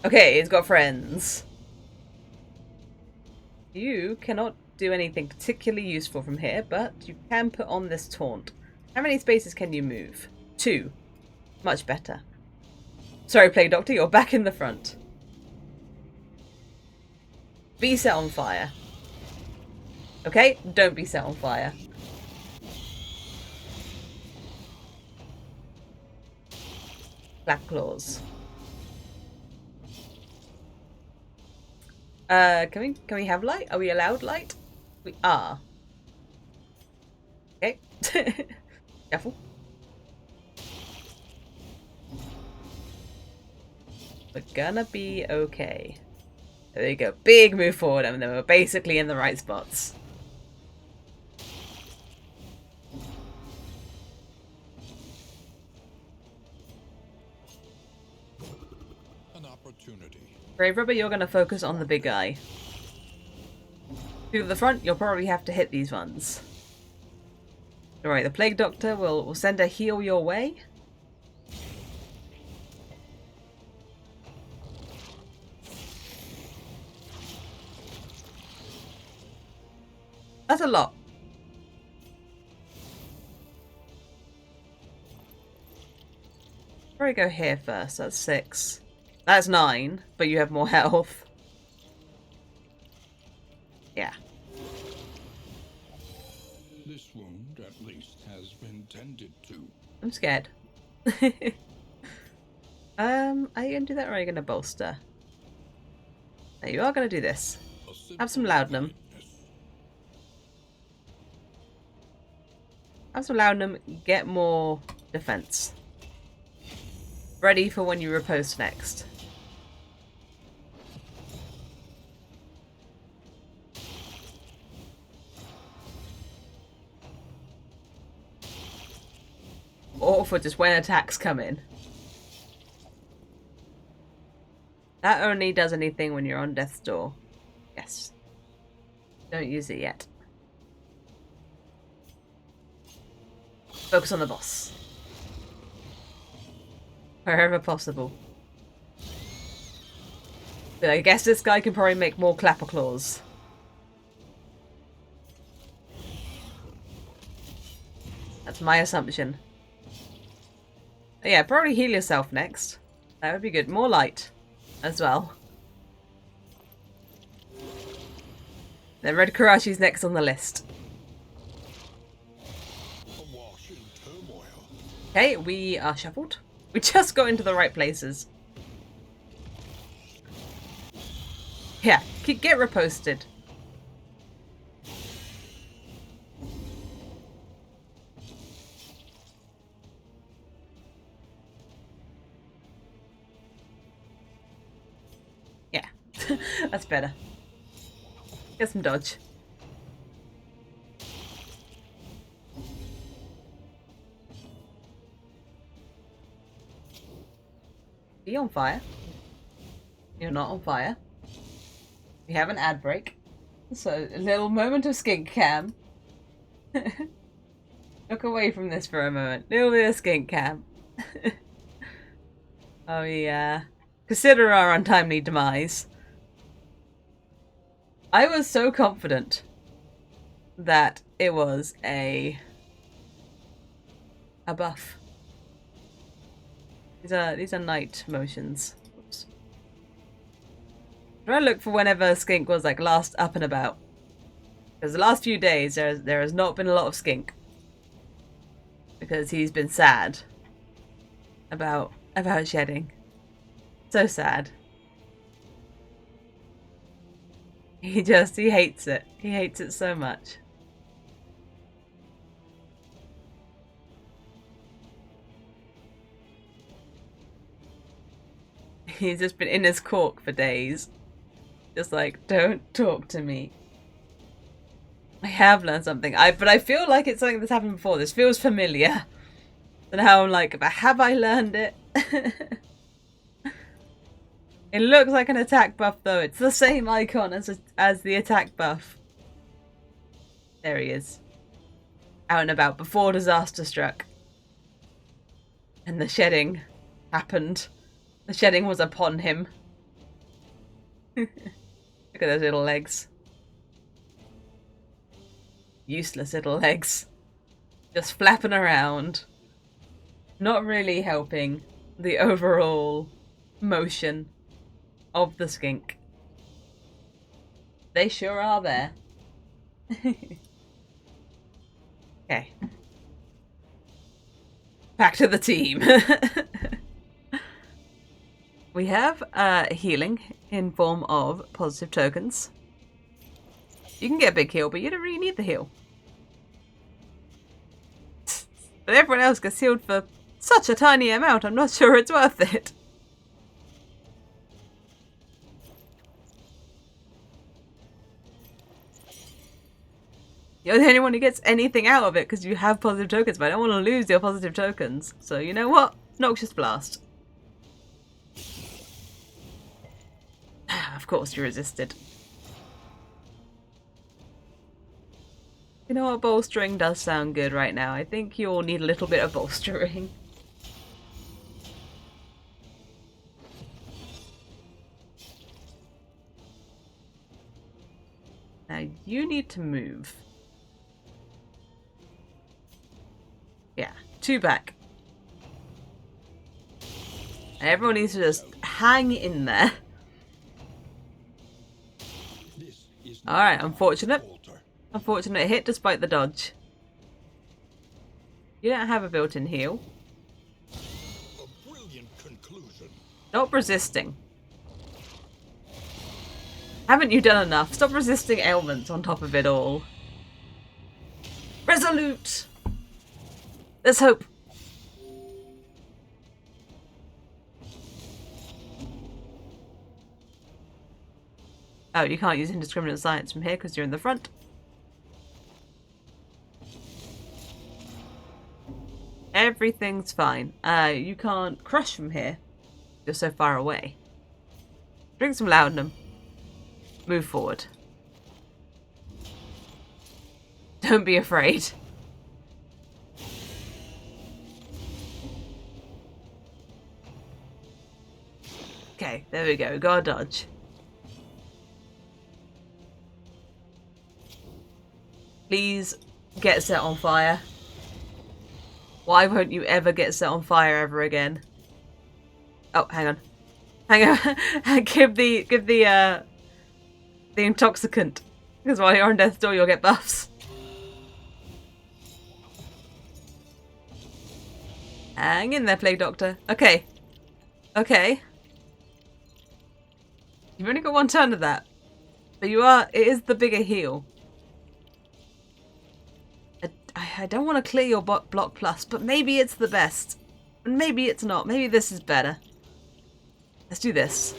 Okay, he's got friends. You cannot do anything particularly useful from here, but you can put on this taunt. How many spaces can you move? 2. Much better. Sorry, Plague Doctor, you're back in the front. Be set on fire. Okay, don't be set on fire. Black claws. Can we have light? Are we allowed light? We are. Okay. Careful. We're gonna be okay. There you go. Big move forward, and then we're basically in the right spots. An opportunity. Brave Rubber, you're gonna focus on the big guy. To the front, you'll probably have to hit these ones. Alright, the Plague Doctor will send a heal your way. That's a lot. Probably go here first. That's 6. That's 9, but you have more health. Yeah. This wound, at least, has been tended to. I'm scared. Are you gonna do that or are you gonna bolster? No, you are gonna do this. Have some laudanum. Have some laudanum, get more defense. Ready for when you riposte next. Or for just when attacks come in. That only does anything when you're on death's door. Yes. Don't use it yet. Focus on the boss. Wherever possible. But I guess this guy can probably make more clapper claws. That's my assumption. Yeah, probably heal yourself next. That would be good. More light as well. Then Red Karashi's next on the list. Awash in turmoil. Okay, we are shuffled. We just got into the right places. Yeah, get reposted. Yeah, that's better. Get some dodge. Are you on fire? You're not on fire. We have an ad break. So, a little moment of skink cam. Look away from this for a moment. Little bit of skink cam. Oh yeah. Consider our untimely demise. I was so confident that it was a buff. These are night motions. Oops. Try to look for whenever Skink was like last up and about. Because the last few days there has not been a lot of Skink. Because he's been sad about shedding. So sad. He hates it. He hates it so much. He's just been in his cork for days. Just like, don't talk to me. I have learned something. But I feel like it's something that's happened before. This feels familiar. And how I'm like, but have I learned it? It looks like an attack buff though. It's the same icon as the attack buff. There he is. Out and about before disaster struck. And the shedding happened. The shedding was upon him. Look at those little legs. Useless little legs. Just flapping around. Not really helping the overall motion of the skink. They sure are there. Okay. Back to the team. We have healing in form of positive tokens. You can get a big heal, but you don't really need the heal. But everyone else gets healed for such a tiny amount, I'm not sure it's worth it. You're the only one who gets anything out of it because you have positive tokens, but I don't want to lose your positive tokens. So you know what? Noxious Blast. Of course you resisted. You know what? Bolstering does sound good right now. I think you'll need a little bit of bolstering. Now you need to move. Yeah, 2 back. And everyone needs to just hang in there. Alright, unfortunate. Unfortunate hit despite the dodge. You don't have a built-in heal. A brilliant conclusion. Stop resisting. Haven't you done enough? Stop resisting ailments on top of it all. Resolute! There's hope. Oh, you can't use indiscriminate science from here because you're in the front. Everything's fine. You can't crush from here. You're so far away. Drink some laudanum. Move forward. Don't be afraid. Okay, there we go. Got a dodge. Please get set on fire. Why won't you ever get set on fire ever again? Oh, hang on. Hang on. give the intoxicant. Because while you're on death's door, you'll get buffs. Hang in there, Plague Doctor. Okay. Okay. You've only got 1 turn of that. But it is the bigger heal. I don't want to clear your block plus, but maybe it's the best. And maybe it's not. Maybe this is better. Let's do this.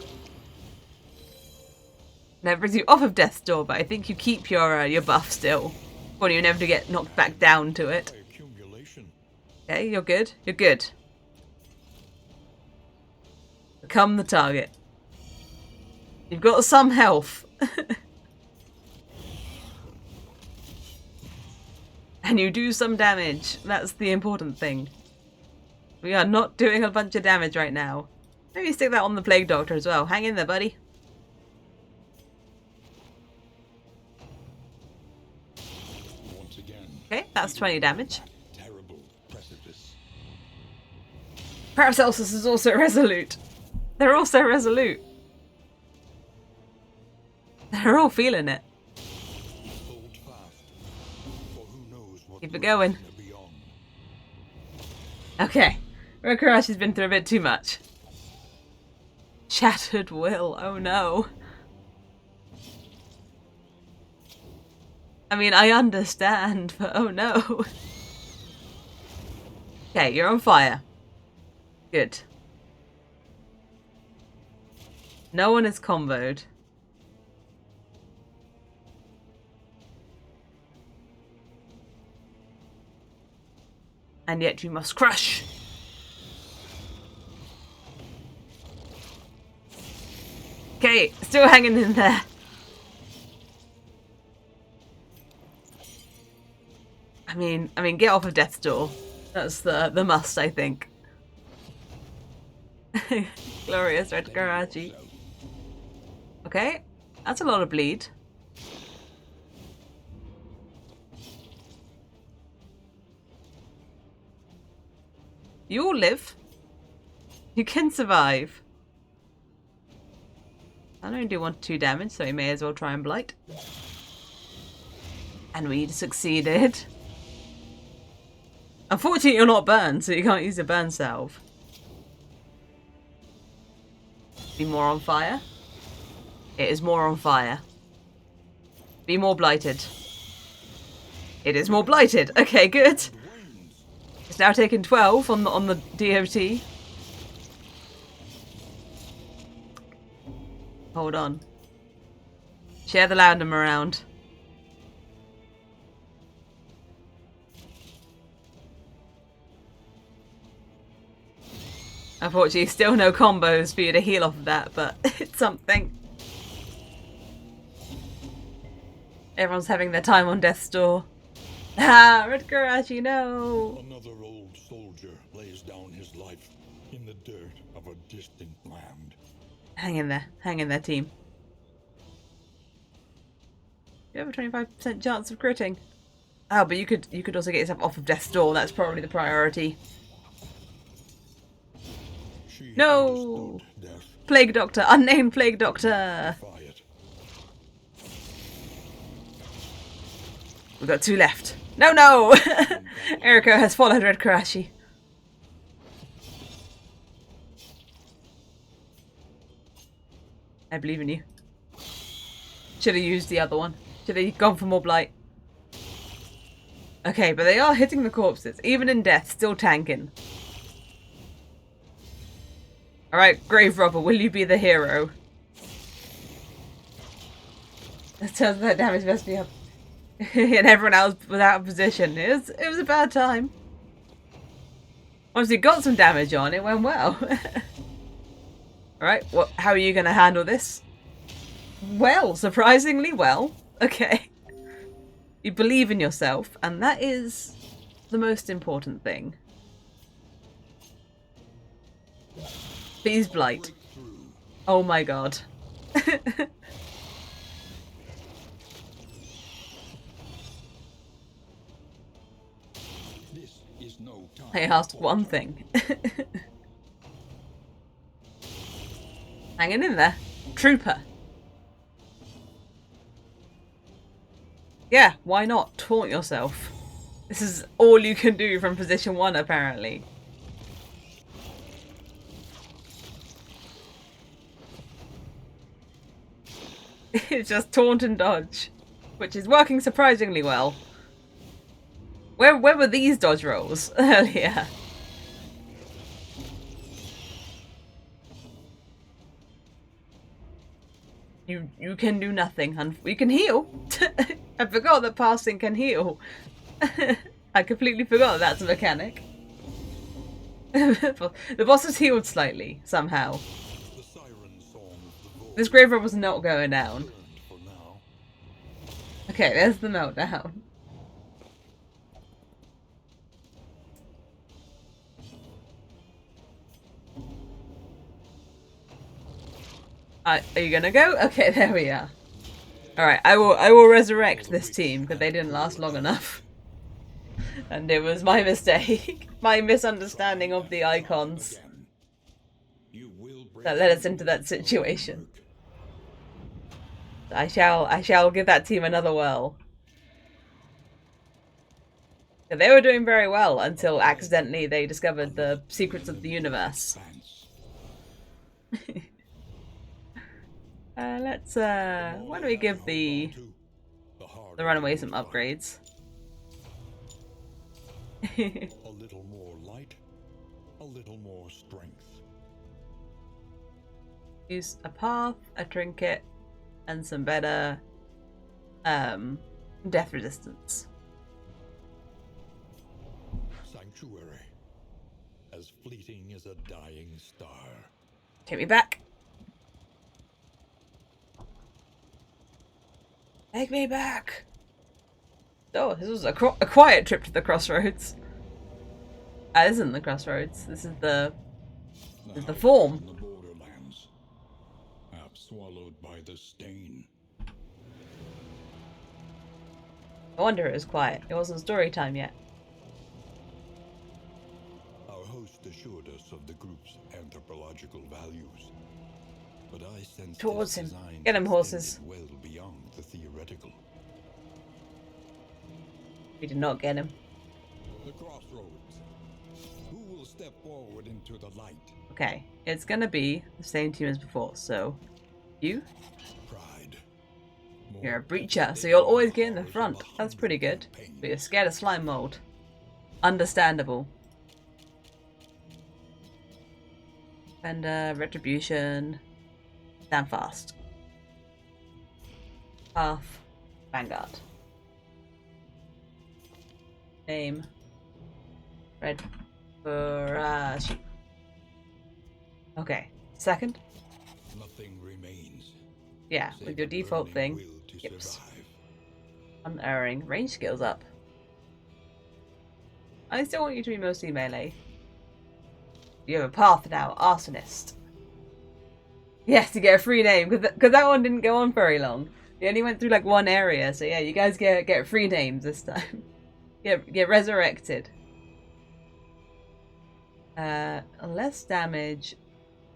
Now it brings you off of death's door, but I think you keep your buff still. Or you never get knocked back down to it. Okay, you're good. You're good. Become the target. You've got some health. And you do some damage. That's the important thing. We are not doing a bunch of damage right now. Maybe stick that on the Plague Doctor as well. Hang in there, buddy. Once again, Okay, that's 20 damage. terrible precipice. Paracelsus is also resolute. They're also resolute. They're all feeling it. Hold fast, for who knows what Keep it going. lies beyond. Okay. Rokurashi's been through a bit too much. Shattered will. Oh no. I mean, I understand, but oh no. Okay, you're on fire. Good. No one is comboed. And yet you must crush. Okay, still hanging in there. I mean, get off of death's door. That's the must, I think. Glorious Red Garachi. Okay, that's a lot of bleed. You all live. You can survive. I only do 1 to 2 damage, so we may as well try and blight. And we succeeded. Unfortunately, you're not burned, so you can't use a burn salve. Be more on fire. It is more on fire. Be more blighted. It is more blighted. Okay, good. It's now taken 12 on the DOT. Hold on. Share the laudanum around. Unfortunately, still no combos for you to heal off of that, but it's something. Everyone's having their time on death's door. Ah, Red Garashi, no! Another old soldier lays down his life in the dirt of a distant land. Hang in there, team. You have a 25% chance of critting. Oh, but you could also get yourself off of death's door. That's probably the priority. She No! death. Plague Doctor, unnamed Plague Doctor. We've got 2 left. No, no! Eriko has followed Red Karashi. I believe in you. Should have used the other one. Should have gone for more blight. Okay, but they are hitting the corpses. Even in death, still tanking. Alright, Grave Robber, will you be the hero? It turns out damage messed me up. And everyone else was out of position. It was a bad time. Once you got some damage on, it went well. Alright, how are you going to handle this? Well, surprisingly well. Okay. You believe in yourself, and that is the most important thing. Please blight. Oh my god. I asked one thing. Hanging in there. Trooper. Yeah, why not? Taunt yourself. This is all you can do from position 1, apparently. It's just taunt and dodge, which is working surprisingly well. Where were these dodge rolls earlier? You can do nothing. And you can heal. I forgot that passing can heal. I completely forgot that's a mechanic. The boss has healed slightly somehow. This Grave Robber was not going down. Okay, there's the meltdown. Are you gonna go? Okay, there we are. Alright, I will resurrect this team because they didn't last long enough. And it was my mistake. My misunderstanding of the icons that led us into that situation. I shall give that team another whirl. They were doing very well until accidentally they discovered the secrets of the universe. Let's why don't we give the runaway some upgrades? A little more light, a little more strength. Use a path, a trinket, and some better death resistance. Sanctuary, as fleeting as a dying star. Take me back. Take me back. Oh, this was a quiet trip to the crossroads. This isn't the crossroads. This is the form. The borderlands, half swallowed by the stain. No wonder it was quiet. It wasn't story time yet. Our host assured us of the group's anthropological values, but I sense Towards this him. design Get him, horses. extended well beyond the theoretical. We did not get him. The crossroads. Who will step forward into the light? Okay, it's gonna be the same team as before. So, you. Pride. You're a breacher, so you'll always get in the front. That's pretty good. But you're scared of slime mold. Understandable. And retribution. Stand fast. Path. Vanguard. Name. Red Karashi. Okay. Second? Nothing remains. Yeah, save with your a default burning thing. will to Yep. survive. Unerring. Range skills up. I still want you to be mostly melee. You have a path now, Arsonist. Yes, you get a free name, because that one didn't go on very long. You only went through like one area, so yeah, you guys get free names this time. Get resurrected. Less damage,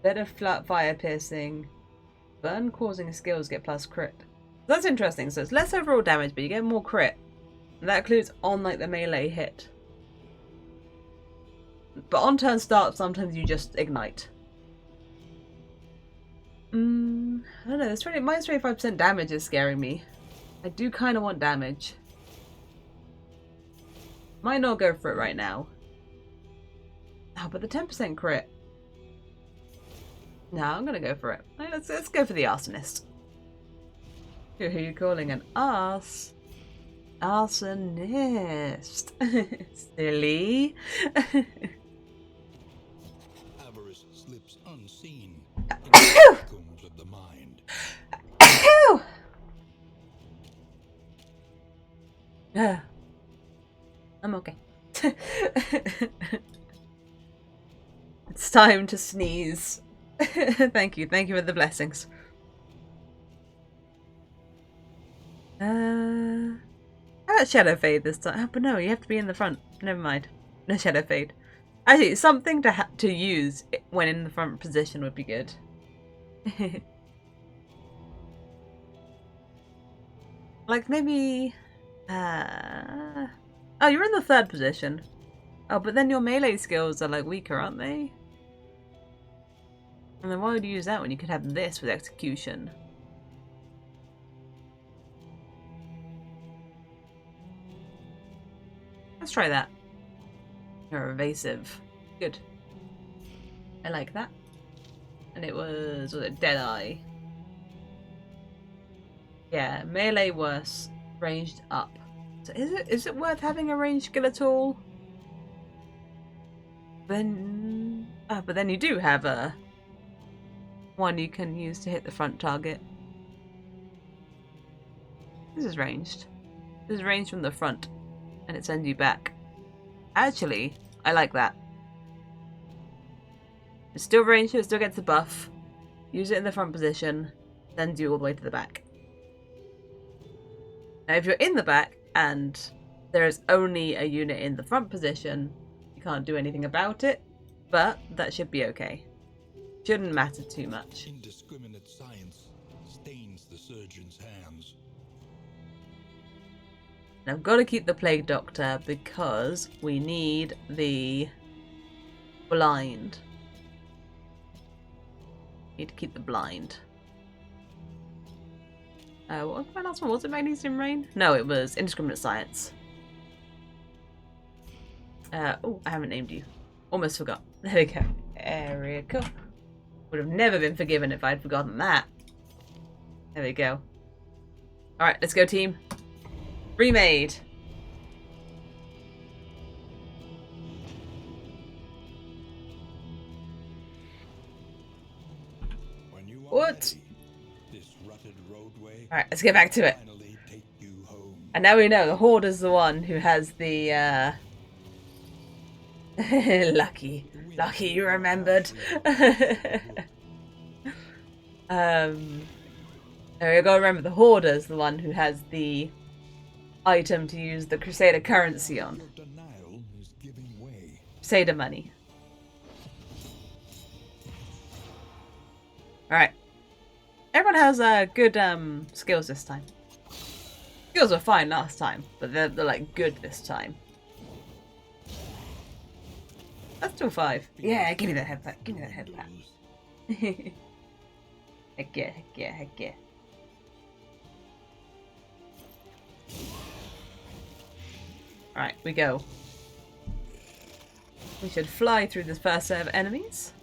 better flat fire piercing, burn causing skills get plus crit. That's interesting. So it's less overall damage, but you get more crit. And that includes on like the melee hit. But on turn start, sometimes you just ignite. I don't know. This minus 25% damage is scaring me. I do kind of want damage. Might not go for it right now. Oh, but the 10% crit. No, I'm gonna go for it. Right, let's go for the arsonist. Who are you calling an arse? Arsonist. Silly. Avarice slips unseen in the catacombs of the mind. I'm okay. It's time to sneeze. Thank you for the blessings. How about Shadow Fade this time? Oh, but no, you have to be in the front. Never mind. No Shadow Fade. Actually, something to use when in the front position would be good. Like maybe... Oh, you're in the third position. Oh, but then your melee skills are like weaker, aren't they? And then why would you use that when you could have this with execution? Let's try that. You're evasive. Good. I like that. And it was it Deadeye? Yeah, melee worse, ranged up. So is it worth having a ranged skill at all? Then, but then you do have a one you can use to hit the front target. This is ranged. This is ranged from the front, and it sends you back. Actually, I like that. It's still ranged, it still gets a buff. Use it in the front position, sends you all the way to the back. Now, if you're in the back and there is only a unit in the front position, you can't do anything about it, but that should be okay. Shouldn't matter too much. Indiscriminate science stains the surgeon's hands. And I've got to keep the Plague Doctor because we need the blind. Need to keep the blind. What was my last one? Was it Magnesium Rain? No, it was Indiscriminate Science. Oh, I haven't named you. Almost forgot. There we go. Erica. Would have never been forgiven if I'd forgotten that. There we go. Alright, let's go, team. Remade. When you are What? ready, this rutted roadway Alright, let's get back to it. finally take you home. And now we know the Horde is the one who has the, Lucky you remembered. We gotta remember the Hoarder is the one who has the item to use the Crusader currency on. Your denial is giving way. Crusader money. Alright. Everyone has good skills this time. Skills were fine last time, but they're like good this time. That's still 5. Yeah, give me that head back. Give me that head back. Heck yeah, heck yeah, heck yeah. Alright, we go. We should fly through this first set of enemies.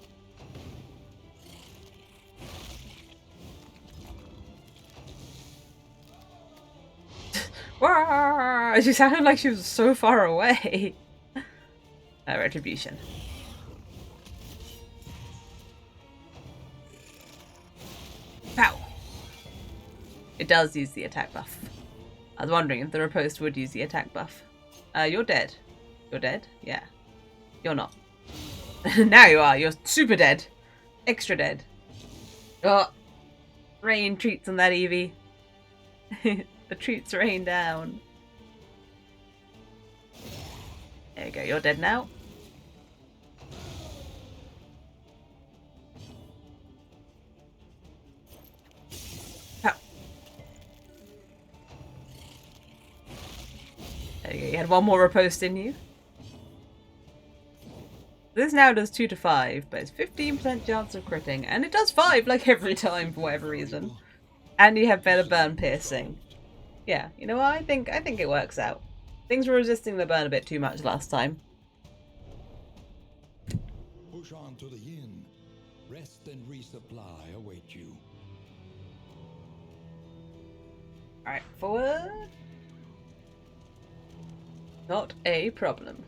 She sounded like she was so far away. Retribution. does use the attack buff. I was wondering if the riposte would use the attack buff. You're dead. You're dead? Yeah. You're not. Now you are. You're super dead. Extra dead. Oh. Rain treats on that Eevee. The treats rain down. There you go. You're dead now. Pow. There you go. You had one more riposte in you. This now does 2 to 5, but it's 15% chance of critting, and it does 5 like every time for whatever reason. And you have better burn piercing. Yeah, you know what? I think it works out. Things were resisting the burn a bit too much last time. Push on to the inn. Rest and resupply await you. Alright, forward. Not a problem.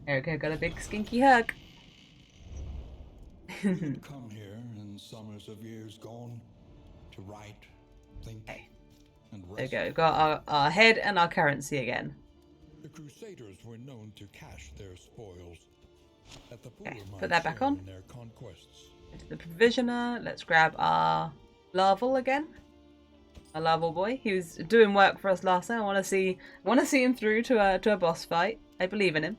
Erica got a big skinky hug. You'd come here in summers of years gone to write, think, Okay. and rest. There we go. We've got our head and our currency again. The Crusaders were known to cache their spoils at the poor Okay, might put that back share on. in their conquests. Into the provisioner. Let's grab our larval again. Our larval boy. He was doing work for us last time. I want to see him through to a boss fight. I believe in him.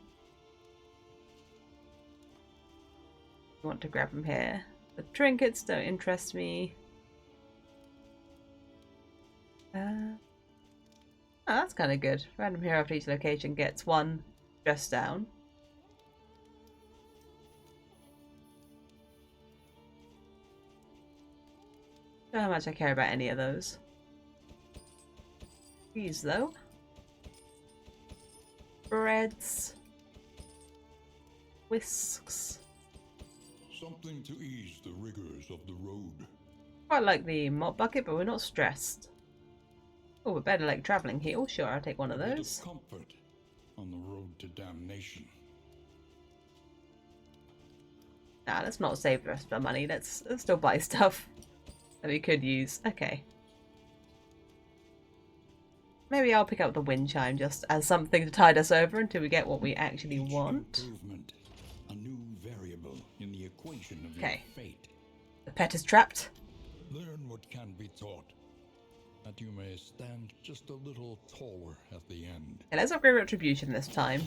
I want to grab him here. The trinkets don't interest me. Oh, that's kind of good. Random hero after each location gets one dress down. Don't know how much I care about any of those. These though. Breads. Whisks. Something to ease the rigors of the road. Quite like the mop bucket, but we're not stressed. Oh, we're better like travelling heal. Sure, I'll take one of A bit those. comfort on the road to damnation. Nah, let's not save the rest of our money. Let's still buy stuff that we could use. Okay. Maybe I'll pick up the wind chime just as something to tide us over until we get what we actually Each want. improvement, a new variable in the equation of Okay. your fate. The pet is trapped. Learn what can be taught, that you may stand just a little taller at the end. Okay, let's upgrade Retribution this time.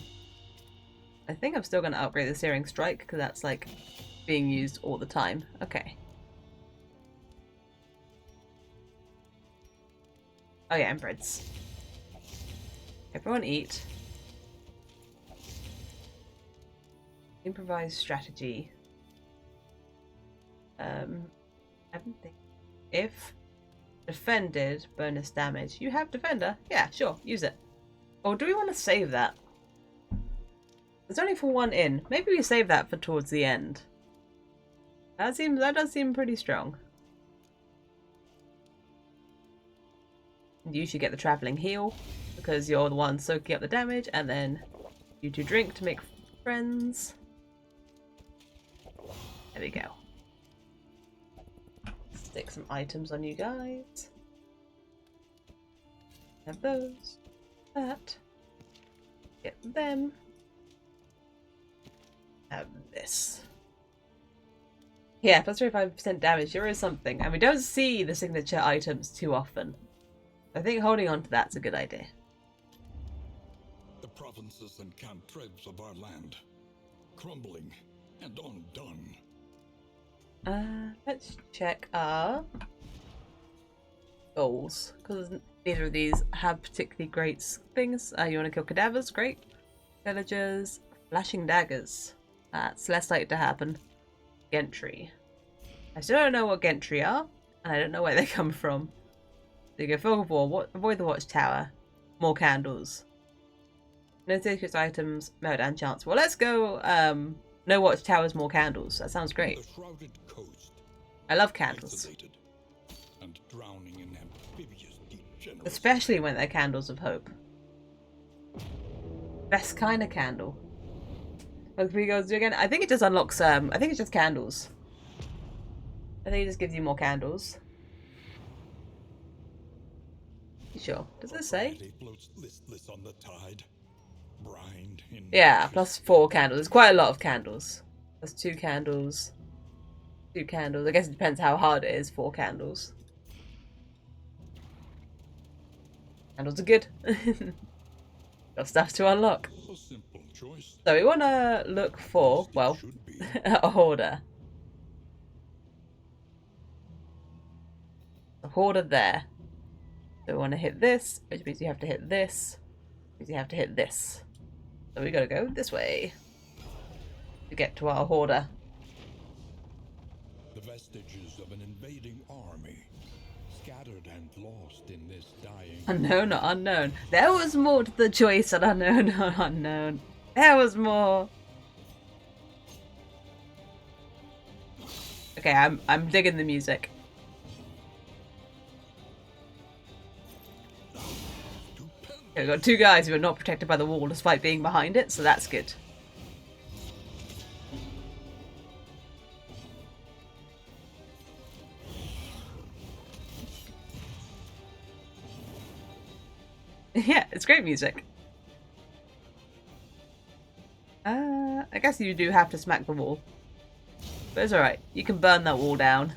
I think I'm still going to upgrade the Searing Strike because that's like being used all the time. Okay. Oh yeah, and breads. Everyone eat. Improvised strategy. I don't think. If defended, bonus damage. You have defender? Yeah, sure, use it. Or do we want to save that? It's only for one in. Maybe we save that for towards the end. That does seem pretty strong. You should get the travelling heal because you're the one soaking up the damage, and then you two drink to make friends. There we go. Stick some items on you guys. Have those. That. Get them. Have this. Yeah, plus 35% damage. Here is something. And we don't see the signature items too often. I think holding on to that's a good idea. The provinces and cantrevs of our land, crumbling and undone. Let's check our goals, because neither of these have particularly great things. You want to kill cadavers? Great. Villagers, flashing daggers. That's less likely to happen. Gentry. I still don't know what Gentry are, and I don't know where they come from. So you go fog of war, avoid the watchtower, more candles. No secret items, Merdan chance. Well, let's go. No watchtowers, more candles. That sounds great. The shrouded coast, I love candles, isolated and drowning in amphibious degeneration. especially when they're candles of hope. Best kind of candle. What can we go do again? I think it just unlocks, I think it's just candles. I think it just gives you more candles. You sure? Does it say? Floats listless on the tide, brined in Yeah, plus 4 candles. It's quite a lot of candles. Plus 2 candles. 2 candles. I guess it depends how hard it is. 4 candles. Candles are good. Got stuff to unlock. a simple choice. So we want to look for, well, a hoarder. A hoarder there. So we want to hit this, which means you have to hit this, which means you have to hit this. So we gotta go this way to get to our hoarder. The vestiges of an invading army, scattered and lost in this dying. Unknown or unknown. There was more to the choice than unknown or unknown. There was more. Okay, I'm digging the music. Okay, we've got 2 guys who are not protected by the wall despite being behind it, so that's good. Yeah, it's great music. I guess you do have to smack the wall. But it's alright. You can burn that wall down.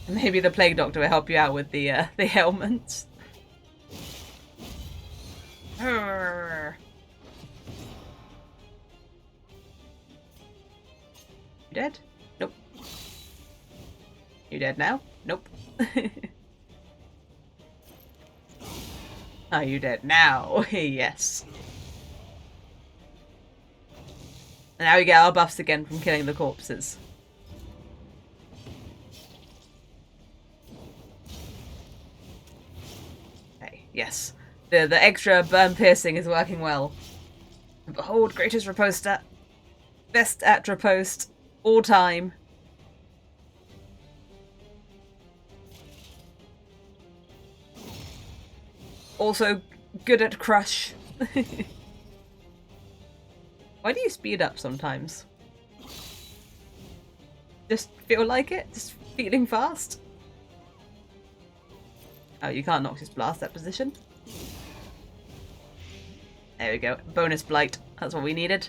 Maybe the Plague Doctor will help you out with the ailments. You dead? Nope. You dead now? Nope. Are you dead now? Yes. And now we get our buffs again from killing the corpses. Okay, yes. The extra burn piercing is working well. Behold, greatest riposter. Best at riposte. All time. Also good at crush. Why do you speed up sometimes? Just feel like it? Just feeling fast? Oh, you can't Noxious Blast that position. There we go. Bonus Blight. That's what we needed.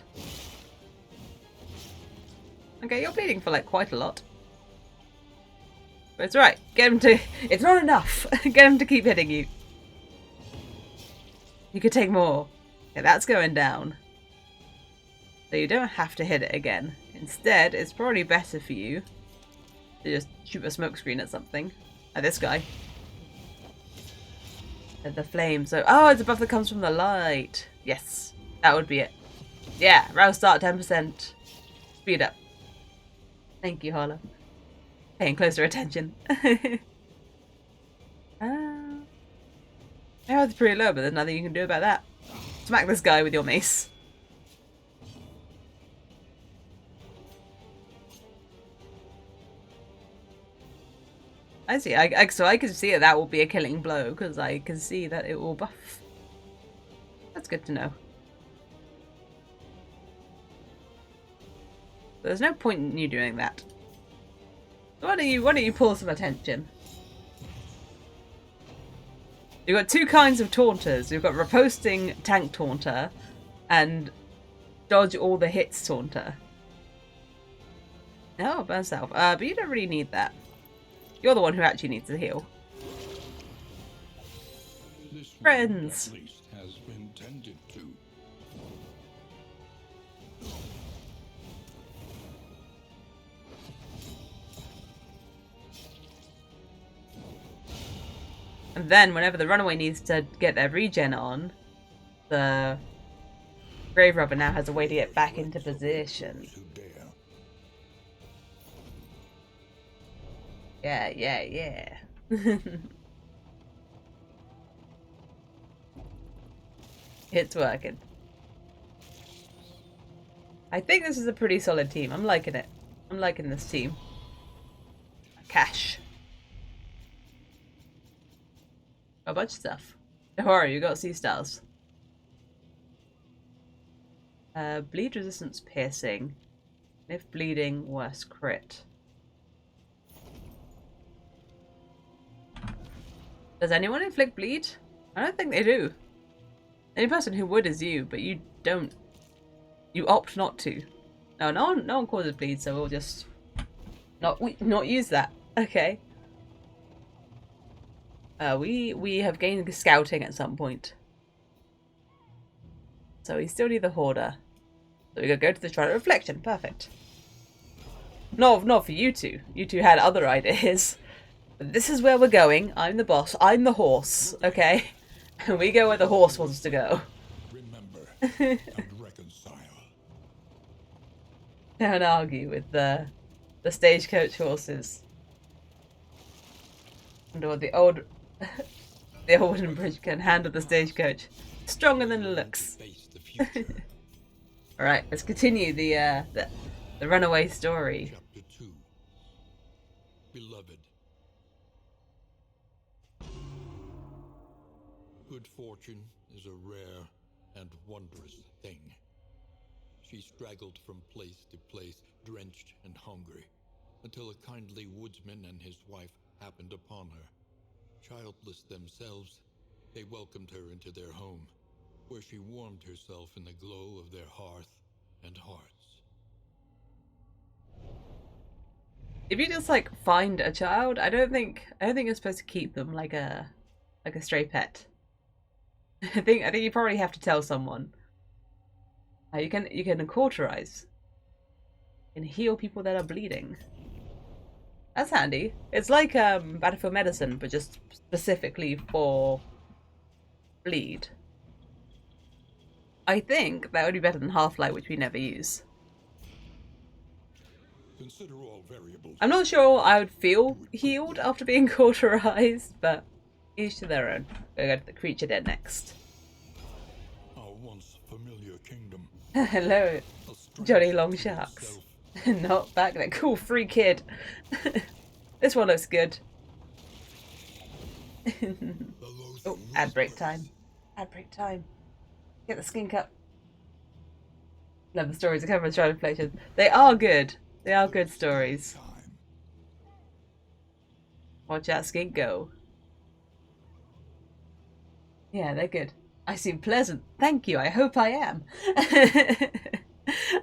Okay, you're bleeding for like quite a lot. But it's alright. Get him to... It's not enough. Get him to keep hitting you. You could take more. Okay, that's going down. So you don't have to hit it again. Instead, it's probably better for you to just shoot a smoke screen at something. At this guy. At the flame. So, oh, it's a buff that comes from the light. Yes, that would be it. Yeah, round start 10%. Speed up. Thank you, Harlow. Paying closer attention. Health's pretty low, but there's nothing you can do about that. Smack this guy with your mace. I see. So I can see that will be a killing blow because I can see that it will buff. That's good to know. There's no point in you doing that. Why don't you pull some attention? You've got 2 kinds of taunters. You've got riposting tank taunter and dodge all the hits taunter. Oh, burn self. But you don't really need that. You're the one who actually needs to heal. This Friends. at least has been tended to. And then, whenever the runaway needs to get their regen on, the grave robber now has a way to get back into position. Yeah. It's working. I think this is a pretty solid team. I'm liking it. I'm liking this team. Cash. A bunch of stuff. Don't worry, you got sea stars. Bleed resistance piercing. If bleeding, worse crit. Does anyone inflict bleed? I don't think they do. The only person who would is you, but you don't. You opt not to. No one causes bleed, so we'll just not use that. Okay. We have gained scouting at some point, so we still need the hoarder. So we gotta go to the Shrine of Reflection. Perfect. Not for you two. You two had other ideas. But this is where we're going. I'm the boss. I'm the horse. Okay. We go where the horse wants to go. Remember and reconcile. Don't argue with the stagecoach horses. Or the old wooden bridge can handle the stagecoach. Stronger than it looks. Face the future. Alright, let's continue the runaway story. Chapter 2. Beloved. Good fortune is a rare and wondrous thing. She straggled from place to place, drenched and hungry, until a kindly woodsman and his wife happened upon her. Childless themselves, they welcomed her into their home, where she warmed herself in the glow of their hearth and hearts. If you just like find a child, I don't think you're supposed to keep them like a stray pet. I think you probably have to tell someone. You can cauterize. You can heal people that are bleeding. That's handy. It's like battlefield medicine, but just specifically for bleed. I think that would be better than Half-Light, which we never use. Consider all variables. I'm not sure I would feel healed after being cauterized, but each to their own. We'll go to the creature dead next. Our once familiar kingdom. Hello, Johnny Long Sharks. Not back there. Cool, free kid. This one looks good. Oh, ad break time. Ad break time. Get the skink up. Love the stories that come from Shrine of Reflection. They are good. They are good stories. Watch out, skink, go. Yeah, they're good. I seem pleasant. Thank you. I hope I am.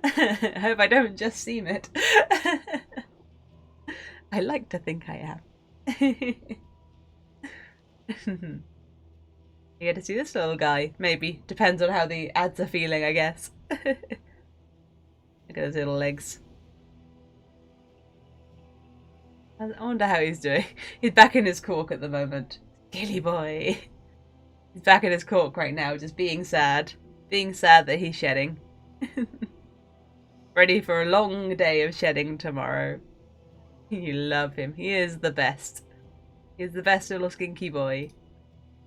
I hope I don't just seem it. I like to think I am. You get to see this little guy. Maybe. Depends on how the ads are feeling, I guess. Look at those little legs. I wonder how he's doing. He's back in his cork at the moment. Gilly boy. He's back in his cork right now, just being sad. Being sad that he's shedding. Ready for a long day of shedding tomorrow. You love him. He is the best. He's the best little skinky boy.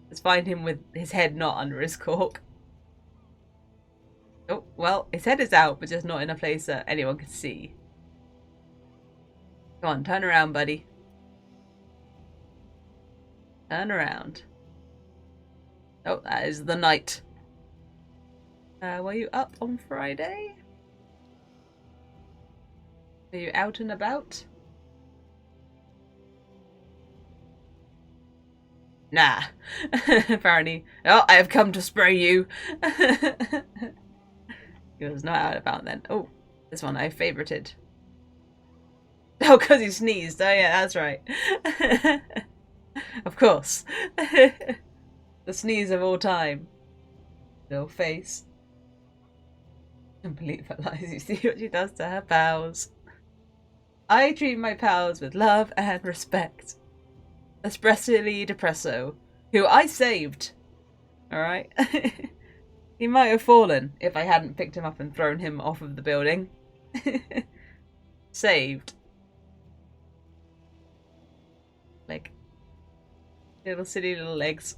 Let's find him with his head not under his cork. Oh, well, his head is out, but just not in a place that anyone can see. Come on, turn around, buddy. Turn around. Oh, that is the night. Were you up on Friday? Are you out and about? Nah. Apparently. Oh, I have come to spray you. He was not out and about then. Oh, this one I favorited. Oh, because he sneezed. Oh, yeah, that's right. Of course. The sneeze of all time. Little face. Complete lies. You see what she does to her pals. I treat my pals with love and respect. Espressively Depresso, who I saved. Alright? He might have fallen if I hadn't picked him up and thrown him off of the building. Saved. Like, little silly little legs.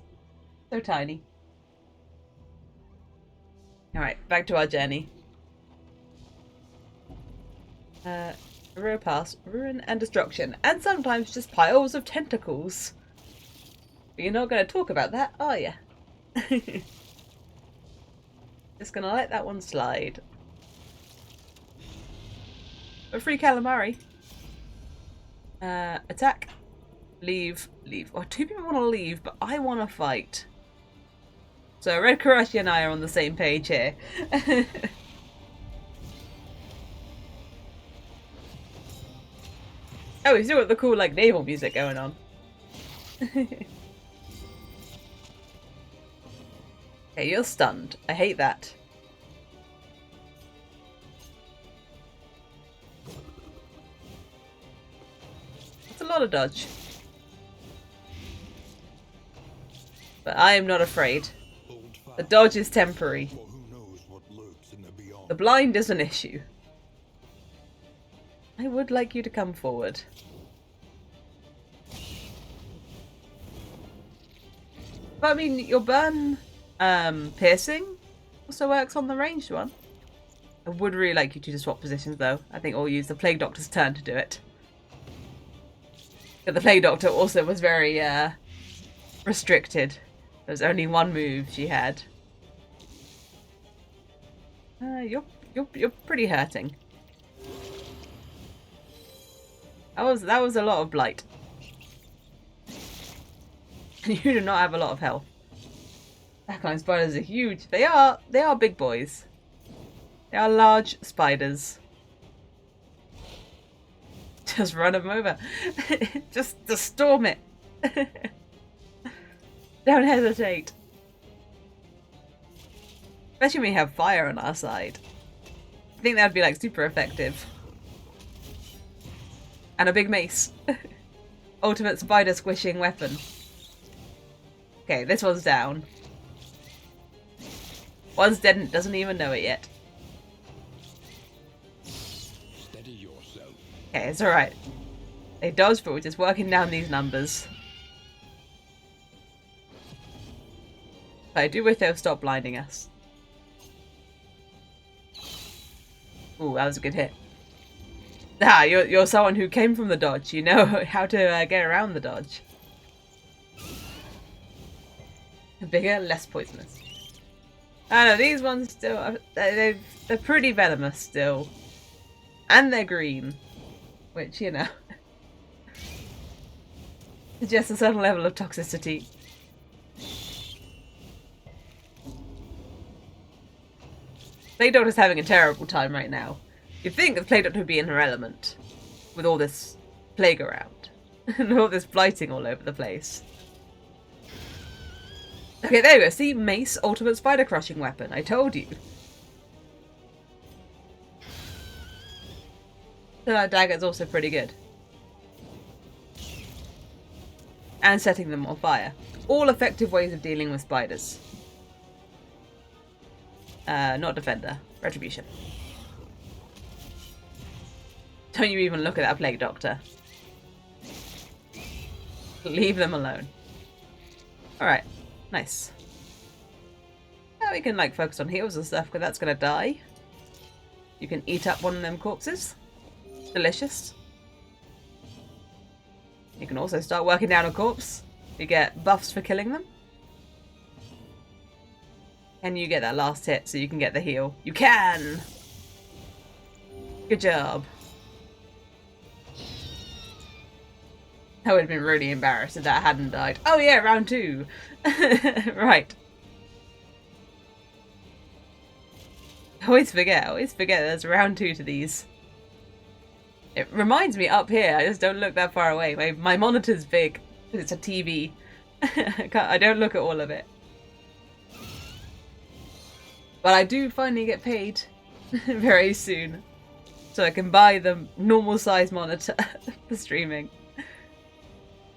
So tiny. Alright, back to our journey. Row past ruin and destruction, and sometimes just piles of tentacles. But you're not going to talk about that, are you? Just gonna let that one slide. A free calamari. Attack. Leave. Leave. Oh, two people want to leave, but I want to fight. So Red Karashi and I are on the same page here. Oh, we've still got the cool, like, naval music going on. Okay, you're stunned. I hate that. That's a lot of dodge. But I am not afraid. The dodge is temporary. The blind is an issue. I would like you to come forward. But I mean, your burn piercing also works on the ranged one. I would really like you two to swap positions though. I think we'll use the Plague Doctor's turn to do it. But the Plague Doctor also was very restricted. There was only one move she had. You're pretty hurting. That was a lot of blight. And you do not have a lot of health. Backline spiders are huge. They are big boys. They are large spiders. Just run them over. just storm it. Don't hesitate. Especially when we have fire on our side. I think that would be like super effective. And a big mace. Ultimate spider squishing weapon. Okay, this one's down. One's dead and doesn't even know it yet. Steady yourself. Okay, it's alright. They dodged, but we're just working down these numbers. But I do wish they would stop blinding us. Ooh, that was a good hit. Ah, you're someone who came from the dodge. You know how to get around the dodge. Bigger, less poisonous. I know, these ones still... They're pretty venomous still. And they're green. Which, you know... suggests a certain level of toxicity. Plague Doctor's having a terrible time right now. You'd think the Plague Doctor would be in her element. With all this plague around. And all this blighting all over the place. Okay, there we go. See? Mace, ultimate spider crushing weapon. I told you. So that dagger's also pretty good. And setting them on fire. All effective ways of dealing with spiders. Not defender. Retribution. Don't you even look at that Plague Doctor. Leave them alone. Alright. Nice. Now we can like focus on heals and stuff because that's gonna die. You can eat up one of them corpses. Delicious. You can also start working down a corpse. You get buffs for killing them. Can you get that last hit so you can get the heal? You can! Good job. I would have been really embarrassed if that hadn't died. Oh yeah, round 2. Right. I always forget there's round 2 to these. It reminds me up here, I just don't look that far away. My monitor's big, because it's a TV. I don't look at all of it. But I do finally get paid very soon. So I can buy the normal size monitor for streaming.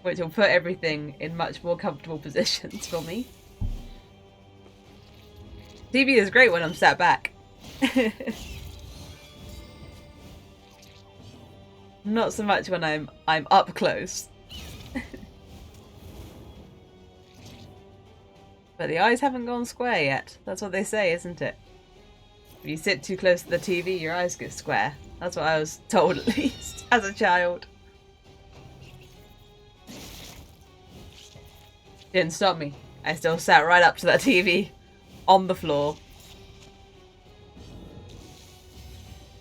Which will put everything in much more comfortable positions for me. TV is great when I'm sat back. Not so much when I'm up close. But the eyes haven't gone square yet. That's what they say, isn't it? If you sit too close to the TV, your eyes go square. That's what I was told, at least, as a child. Didn't stop me. I still sat right up to that TV on the floor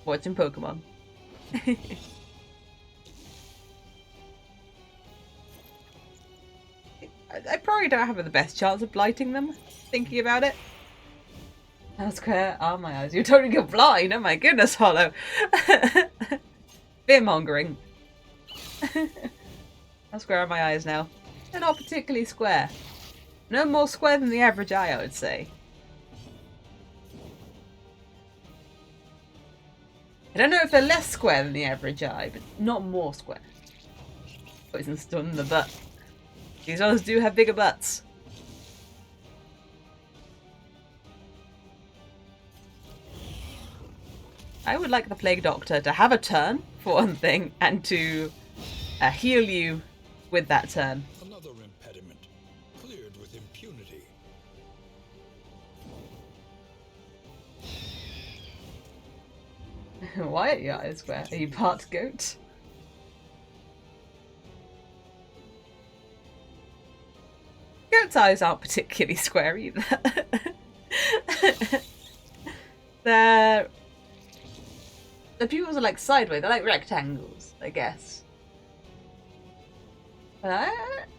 watching Pokemon. I probably don't have the best chance of blighting them, thinking about it. How square are my eyes? You're totally go blind! Oh my goodness, Hollow! Fear-mongering. How square are my eyes now? They're not particularly square. No more square than the average eye, I would say. I don't know if they're less square than the average eye, but not more square. Poison stun the butt. These others do have bigger butts. I would like the Plague Doctor to have a turn, for one thing, and to heal you with that turn. Another impediment, cleared with impunity. Why are your eyes square? Are you part goat? Goat's eyes aren't particularly square either. The pupils are like sideways, they're like rectangles, I guess. But I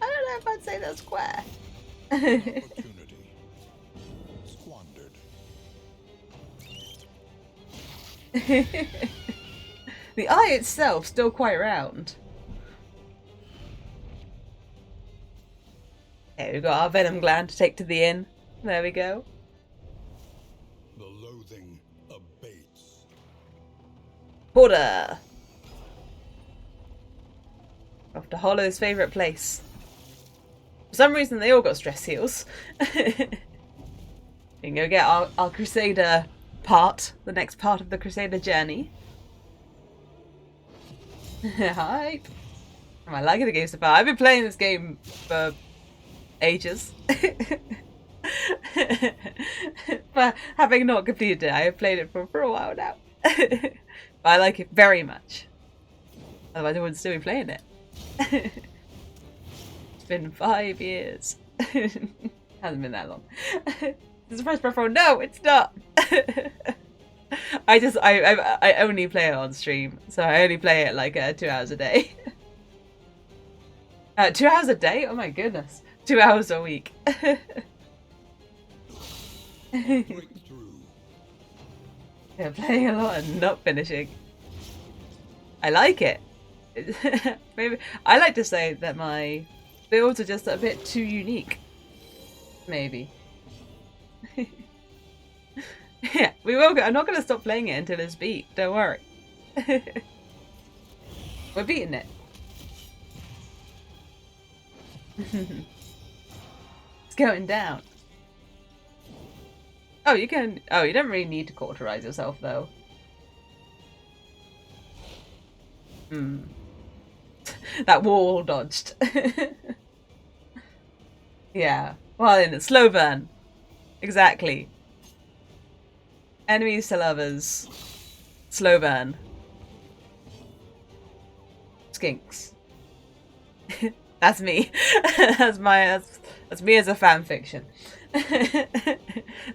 don't know if I'd say they're square. Opportunity squandered. The eye itself still quite round. Okay, we've got our venom gland to take to the inn. There we go. The loathing abates. Porter! Off to Hollow's favourite place. For some reason they all got stress heals. We can go get our Crusader part, the next part of the Crusader journey. Hype! Am I liking the game so far? I've been playing this game for ages. But having not completed it, I have played it for a while now. But I like it very much. Otherwise I wouldn't still be playing it. It's been 5 years. Hasn't been that long. This is first preference. No, it's not. I only play it on stream, so I only play it like 2 hours a day. 2 hours a day? Oh my goodness. 2 hours a week. Breakthrough. Yeah, playing a lot and not finishing. I like it. Maybe I like to say that my builds are just a bit too unique. Maybe. Yeah, we will go. I'm not going to stop playing it until it's beat. Don't worry. We're beating it. It's going down. Oh, you can. Oh, you don't really need to cauterize yourself, though. That wall dodged. Yeah. Well, then it's slow burn. Exactly. Enemies to lovers. Slow burn. Skinks. That's me. That's me as a fan fiction. Those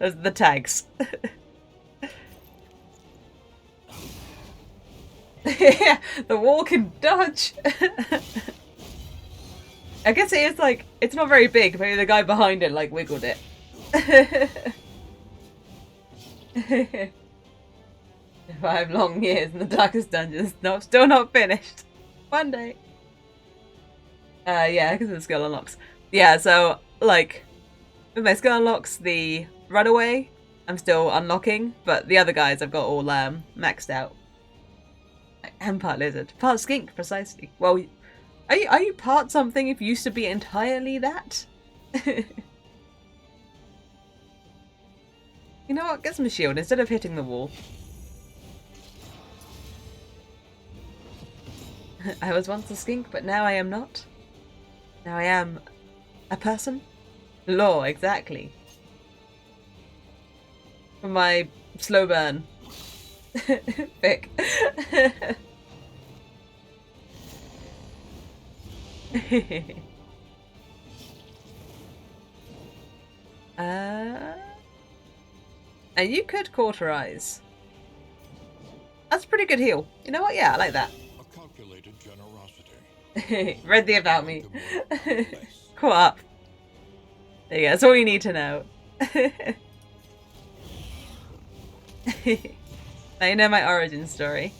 are the tags. Yeah, the wall can dodge. I guess it is like, it's not very big, maybe the guy behind it like wiggled it. 5 long years in the darkest dungeons, still not finished. One day. Yeah, because of the skill unlocks. Yeah, so, like, with my skill unlocks, the runaway, I'm still unlocking, but the other guys I've got all maxed out. And part lizard. Part skink, precisely. Well, are you part something if you used to be entirely that? You know what? Get some shield instead of hitting the wall. I was once a skink, but now I am not. Now I am a person. Law, exactly. For my slow burn. Vic. And you could cauterize. That's a pretty good heal. You know what? Yeah, I like that. A calculated generosity. Read the about me. Caught up. There you go. That's all you need to know. Now you know my origin story.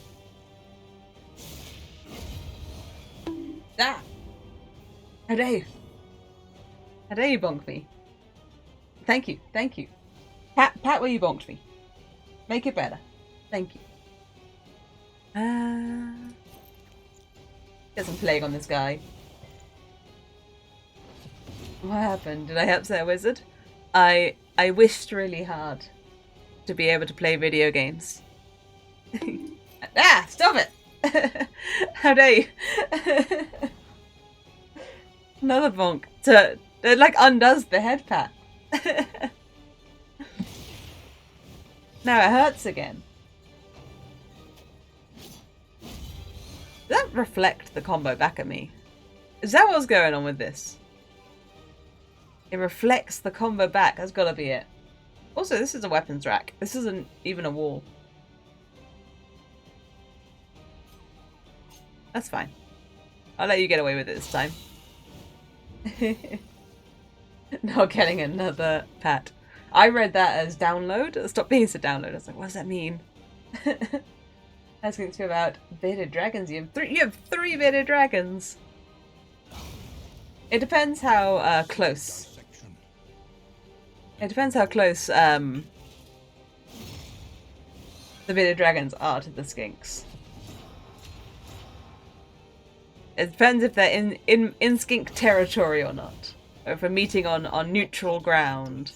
Ah! How dare you? How dare you bonk me? Thank you, thank you. Pat where you bonked me. Make it better. Thank you. Get some plague on this guy. What happened? Did I upset a wizard? I wished really hard to be able to play video games. Ah! Stop it! How dare you? Another bonk. It like undoes the head pat. Now it hurts again. Does that reflect the combo back at me? Is that what's going on with this? It reflects the combo back. That's gotta be it. Also, this is a weapons rack. This isn't even a wall. That's fine. I'll let you get away with it this time. Not getting another pat. I read that as download. Stop being so download. I was like, what does that mean? Asking me about bearded dragons. You have three bearded dragons. It depends how close. It depends how close the bearded dragons are to the skinks. It depends if they're in skink territory or not. Or if we're meeting on neutral ground.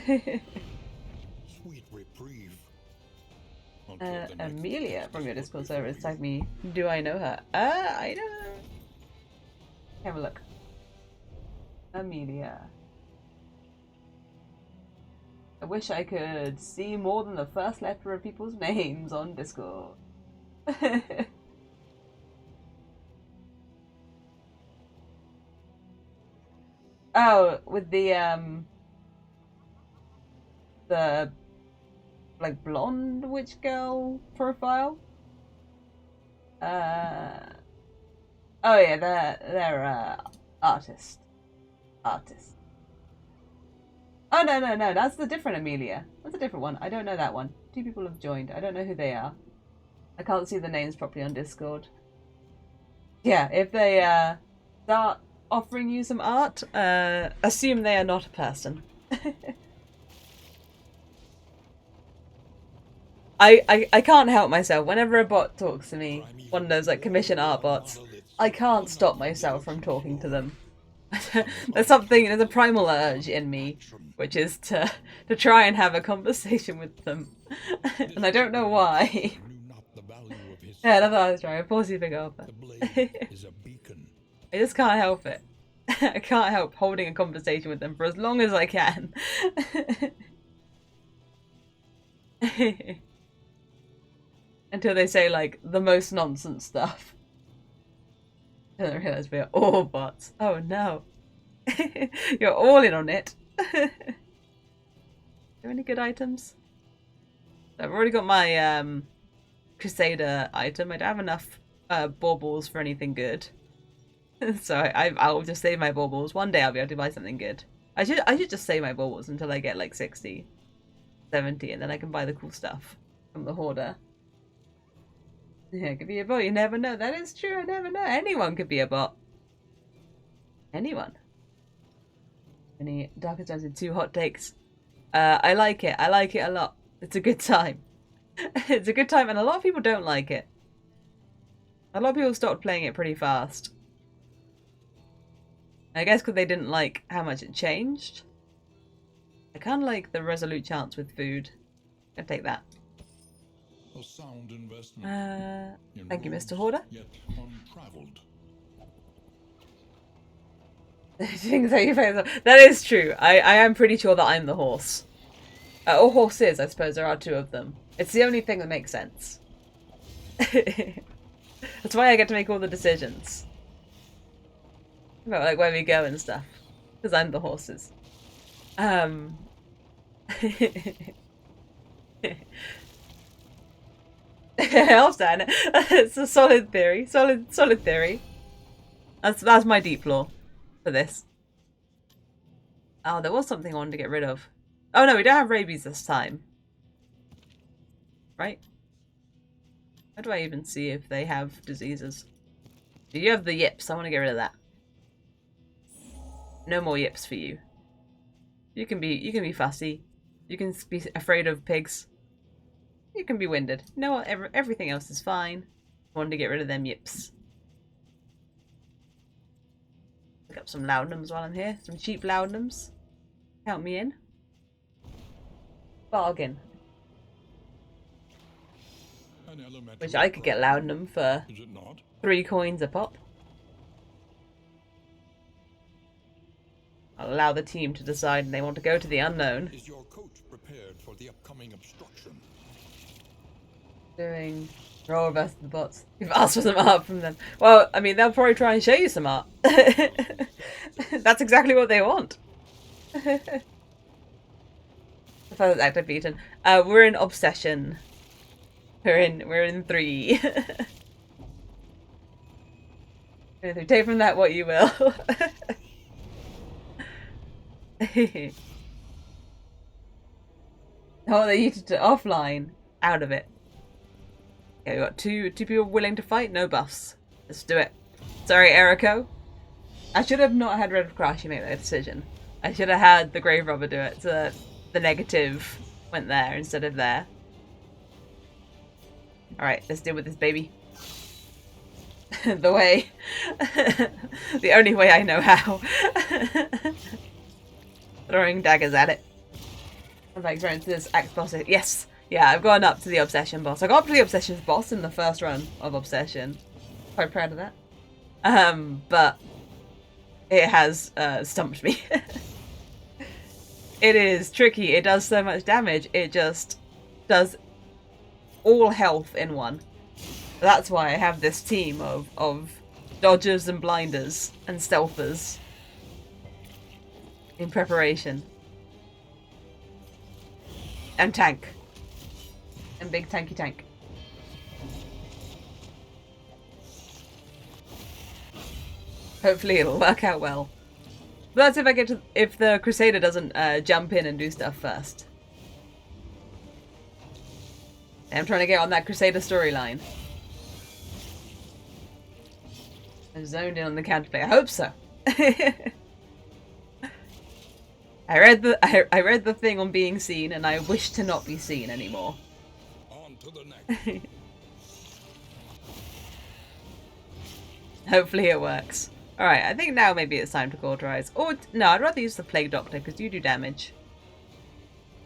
Sweet reprieve. Amelia from your Discord server has tagged me. Do I know her? I don't know. Have a look. Amelia. I wish I could see more than the first letter of people's names on Discord. Oh, with the like blonde witch girl profile. Oh yeah, they're artist. Oh no, that's the different Amelia. That's a different one. I don't know that one. Two people have joined. I don't know who they are. I can't see the names properly on Discord. Yeah, if they start offering you some art, assume they are not a person. I can't help myself. Whenever a bot talks to me, one of those like commission art bots, I can't stop myself from talking to them. There's a primal urge in me, which is to try and have a conversation with them. And I don't know why. Yeah, that's what I was trying. Pause you pick up. I just can't help it. I can't help holding a conversation with them for as long as I can. Until they say, like, the most nonsense stuff. I don't realise we're all bots. Oh no. You're all in on it. Are there any good items? I've already got my Crusader item. I don't have enough baubles for anything good. So I'll just save my baubles. One day I'll be able to buy something good. I should just save my baubles until I get like 60, 70, and then I can buy the cool stuff from the hoarder. Yeah, it could be a bot. You never know. That is true. I never know. Anyone could be a bot. Anyone. Any Darkest Dungeon 2 hot takes? I like it. I like it a lot. It's a good time. It's a good time, and a lot of people don't like it. A lot of people stopped playing it pretty fast. I guess because they didn't like how much it changed. I kind of like the resolute chance with food. I'll take that. A sound investment. Thank you, Mr. Hoarder. Yet untraveled. That is true. I am pretty sure that I'm the horse. Or horses, I suppose. There are two of them. It's the only thing that makes sense. That's why I get to make all the decisions. About like where we go and stuff. Because I'm the horses. Um. I'll stand it. It's a solid theory. Solid theory. That's my deep lore for this. Oh, there was something I wanted to get rid of. Oh no, we don't have rabies this time. Right? How do I even see if they have diseases? You have the yips. I want to get rid of that. No more yips for you. You can be fussy. You can be afraid of pigs. You can be winded. You know what? Everything else is fine. I wanted to get rid of them yips. Pick up some laudanums while I'm here. Some cheap laudanums. Count me in. Bargain. Which I could get laudanum for 3 coins a pop. I'll allow the team to decide they want to go to the unknown. Is your coach prepared for the upcoming obstruction? Doing roll versus the bots. You've asked for some art from them. Well, I mean, they'll probably try and show you some art. That's exactly what they want. The first active beaten. We're in obsession. We're in 3. Take from that what you will. Oh, they used it offline. Out of it. Okay, we got two people willing to fight. No buffs. Let's do it. Sorry, Eriko. I should have not had Red Crashy make that decision. I should have had the Grave Robber do it, so that the negative went there instead of there. Alright, let's deal with this baby. The way. The only way I know how. Throwing daggers at it. I've experienced this axe boss. Yes! Yeah, I've gone up to the Obsession boss. I got up to the Obsession boss in the first run of Obsession. Quite proud of that. But it has stumped me. It is tricky. It does so much damage. It just does all health in one. That's why I have this team of dodgers and blinders and stealthers in preparation. And tank. And big tanky tank. Hopefully it'll work out well. But that's if the Crusader doesn't jump in and do stuff first. I'm trying to get on that Crusader storyline. I'm zoned in on the counterplay. I hope so. I read the thing on being seen, and I wish to not be seen anymore. On to the next. Hopefully it works. Alright, I think now maybe it's time to cauterize. Or, no, I'd rather use the Plague Doctor, because you do damage.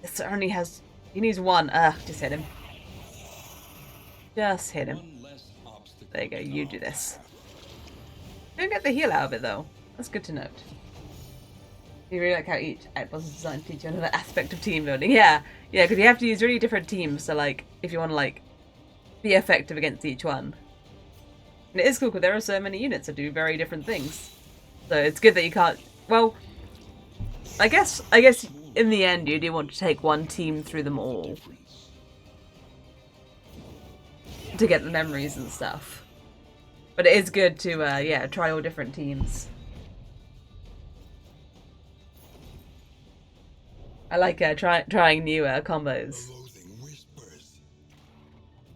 This only has... He needs 1. Just hit him. Just hit him. There you go, you do this. Don't get the heal out of it, though. That's good to note. You really like how each act boss is designed to teach you another aspect of team building. Yeah, because you have to use really different teams, so, like, if you want to, like, be effective against each one. And it is cool because there are so many units that do very different things. So it's good that you can't... Well, I guess in the end you do want to take one team through them all. To get the memories and stuff. But it is good to, yeah, try all different teams. I like trying new combos.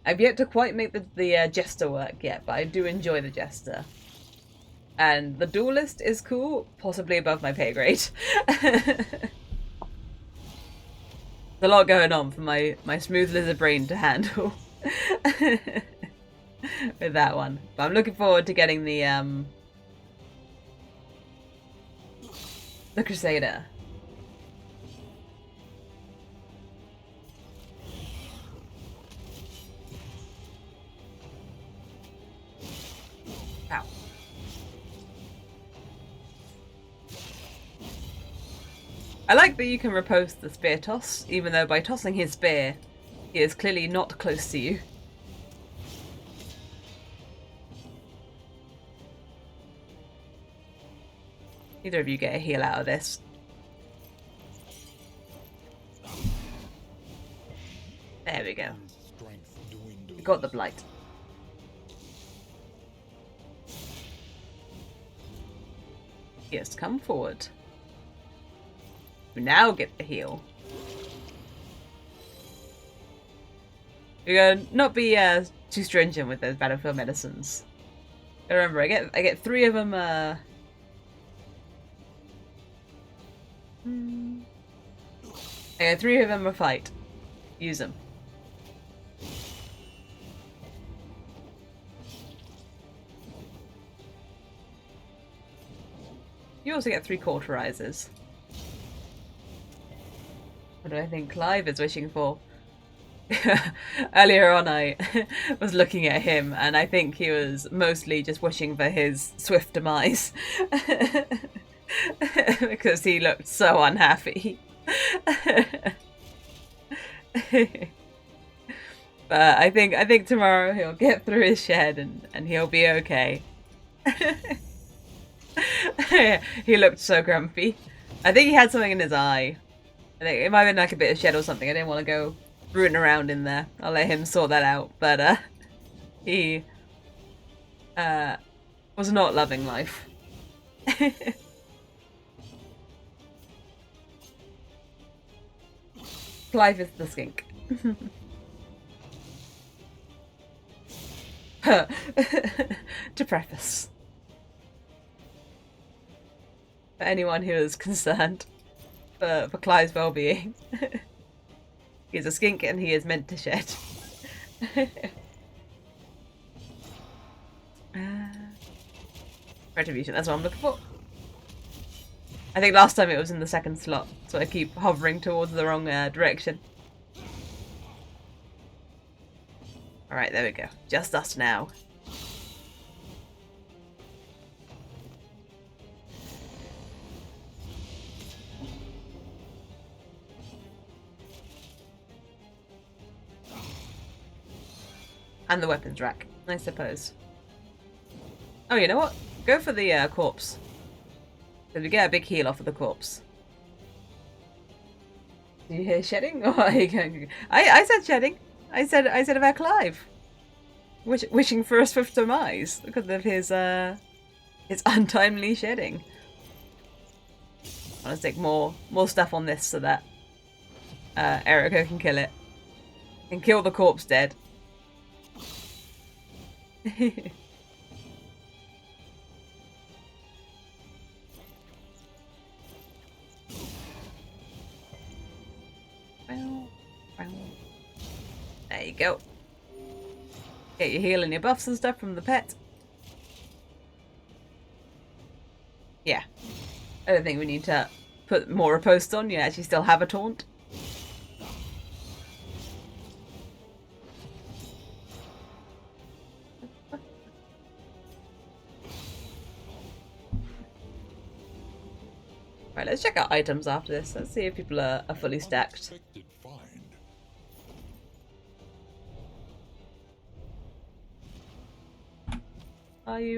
I've yet to quite make the Jester work yet, but I do enjoy the Jester. And the Duelist is cool, possibly above my pay grade. There's a lot going on for my smooth lizard brain to handle. With that one. But I'm looking forward to getting the Crusader. Ow. I like that you can riposte the spear toss, even though by tossing his spear, he is clearly not close to you. Neither of you get a heal out of this. There we go. and strength dwindles. We got the blight. Yes, come forward. We now get the heal. We're gonna not be too stringent with those battlefield medicines. Remember, I get 3 of them. I get 3 of them a fight. Use them. You also get 3 cauterizers. What do I think Clive is wishing for? Earlier on I was looking at him and I think he was mostly just wishing for his swift demise. Because he looked so unhappy. But I think tomorrow he'll get through his shed and he'll be okay. He looked so grumpy. I think he had something in his eye. I think it might have been like a bit of shed or something. I didn't want to go rooting around in there. I'll let him sort that out. But he was not loving life. Clive is the skink. To preface. For anyone who is concerned for Clive's well-being. He is a skink and he is meant to shed. Retribution, that's what I'm looking for. I think last time it was in the 2nd slot, so I keep hovering towards the wrong direction. Alright, there we go. Just us now. And the weapons rack, I suppose. Oh, you know what? Go for the corpse. Because we get a big heal off of the corpse. Do you hear shedding? Or are you going... I said shedding. I said about Clive. Wishing for a swift demise because of his untimely shedding. I want to stick more stuff on this so that Eriko can kill it. Can kill the corpse dead. There you go. Get your heal and your buffs and stuff from the pet. Yeah. I don't think we need to put more riposte on. You actually still have a taunt. Right, let's check out items after this. Let's see if people are fully stacked.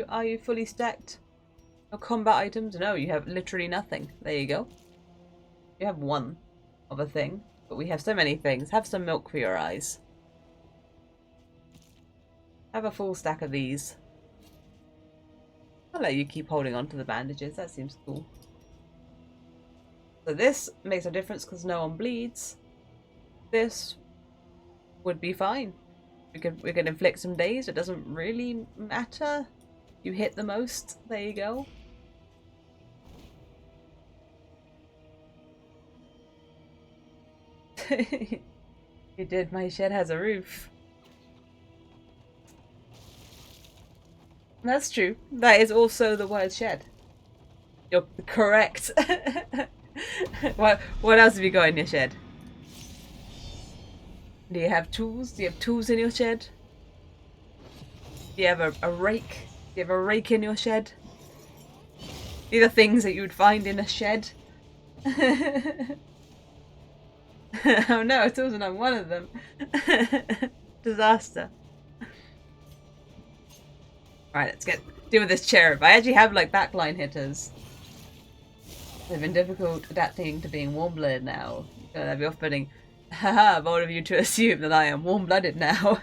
Are you fully stacked? No combat items? No, you have literally nothing. There you go. You have 1 of a thing, but we have so many things. Have some milk for your eyes. Have a full stack of these. I'll let you keep holding on to the bandages. That seems cool. So this makes a difference because no one bleeds. This would be fine. We could inflict some days. It doesn't really matter. You hit the most. There you go. You did. My shed has a roof. That's true. That is also the word shed. You're correct. What else have you got in your shed? Do you have tools? Do you have tools in your shed? Do you have a rake? Do you have a rake in your shed? These are things that you would find in a shed. Oh no, tools are not one of them. Disaster. Right, let's deal with this cherub. I actually have like backline hitters. They've been difficult adapting to being warm-blooded now. That'd be off-putting. Haha, bold of you to assume that I am warm-blooded now.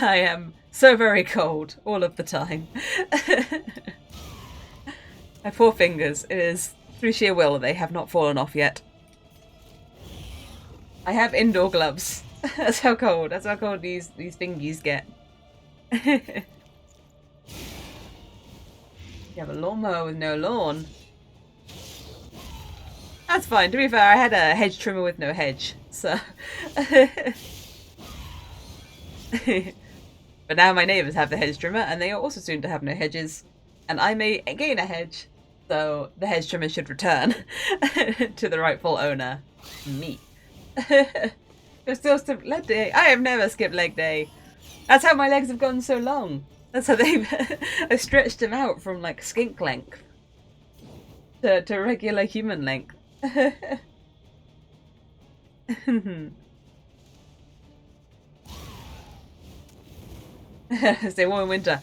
I am so very cold all of the time. My poor fingers, it is through sheer will they have not fallen off yet. I have indoor gloves. That's how cold these fingies get. You have a lawnmower with no lawn. That's fine. To be fair, I had a hedge trimmer with no hedge, so. But now my neighbours have the hedge trimmer, and they are also soon to have no hedges, and I may gain a hedge, so the hedge trimmer should return to the rightful owner, me. There's still leg day. I have never skipped leg day. That's how my legs have gotten so long. That's how I stretched them out from like skink length to regular human length. Stay warm in winter.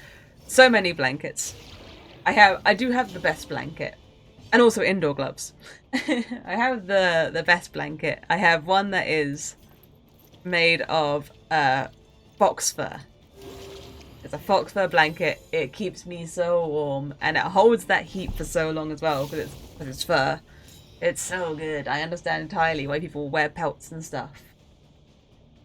So many blankets. I do have the best blanket. And also indoor gloves. I have the best blanket. I have one that is made of fox fur. It's a fox fur blanket. It keeps me so warm, and it holds that heat for so long as well because it's fur. It's so good. I understand entirely why people wear pelts and stuff.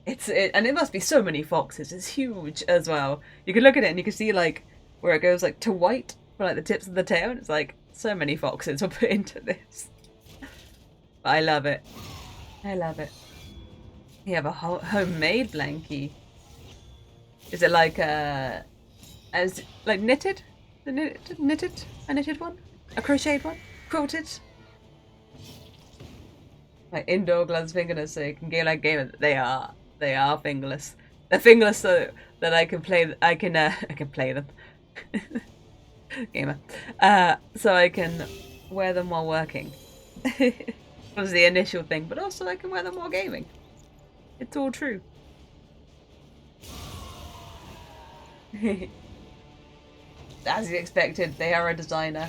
And it must be so many foxes. It's huge as well. You can look at it and you can see like where it goes like to white for like the tips of the tail, and it's like so many foxes were put into this. But I love it. I love it. You have a homemade blankie. Is it like as like knitted? Knitted? A knitted one? A crocheted one? Quilted? My indoor gloves fingerless so you can game it. They are fingerless. They're fingerless so that I can play I can play them. Gamer. So I can wear them while working. Was the initial thing, but also I can wear them while gaming. It's all true. As you expected, they are a designer.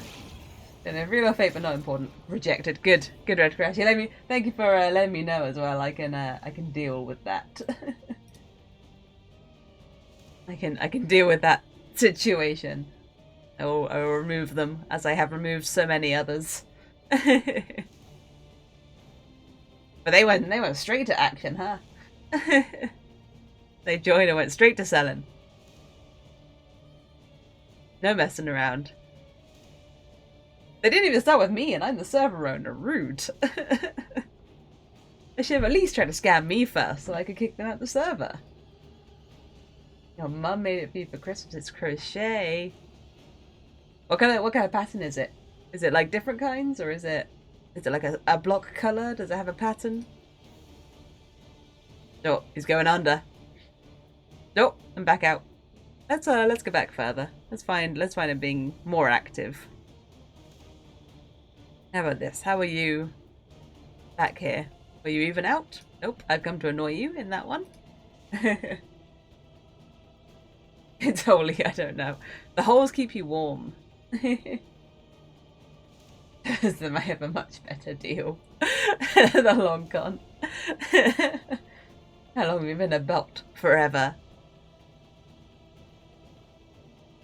And a real or fake, but not important. Rejected. Good, Red Crash. Thank you for letting me know as well. I can deal with that. I can deal with that situation. I will remove them as I have removed so many others. But they went straight to action, huh? They joined and went straight to selling. No messing around. They didn't even start with me, and I'm the server owner. Rude. They should have at least tried to scam me first so I could kick them out the server. Your mum made it for you for Christmas. It's crochet. What kind of pattern is it? Is it like different kinds, or is it like a block colour? Does it have a pattern? Oh, he's going under. Nope, I'm back out. Let's go back further. Let's find him being more active. How about this? How are you back here? Were you even out? Nope, I've come to annoy you in that one. It's holy, I don't know. The holes keep you warm. They might have a much better deal. The long con. How long have you been a belt? Forever.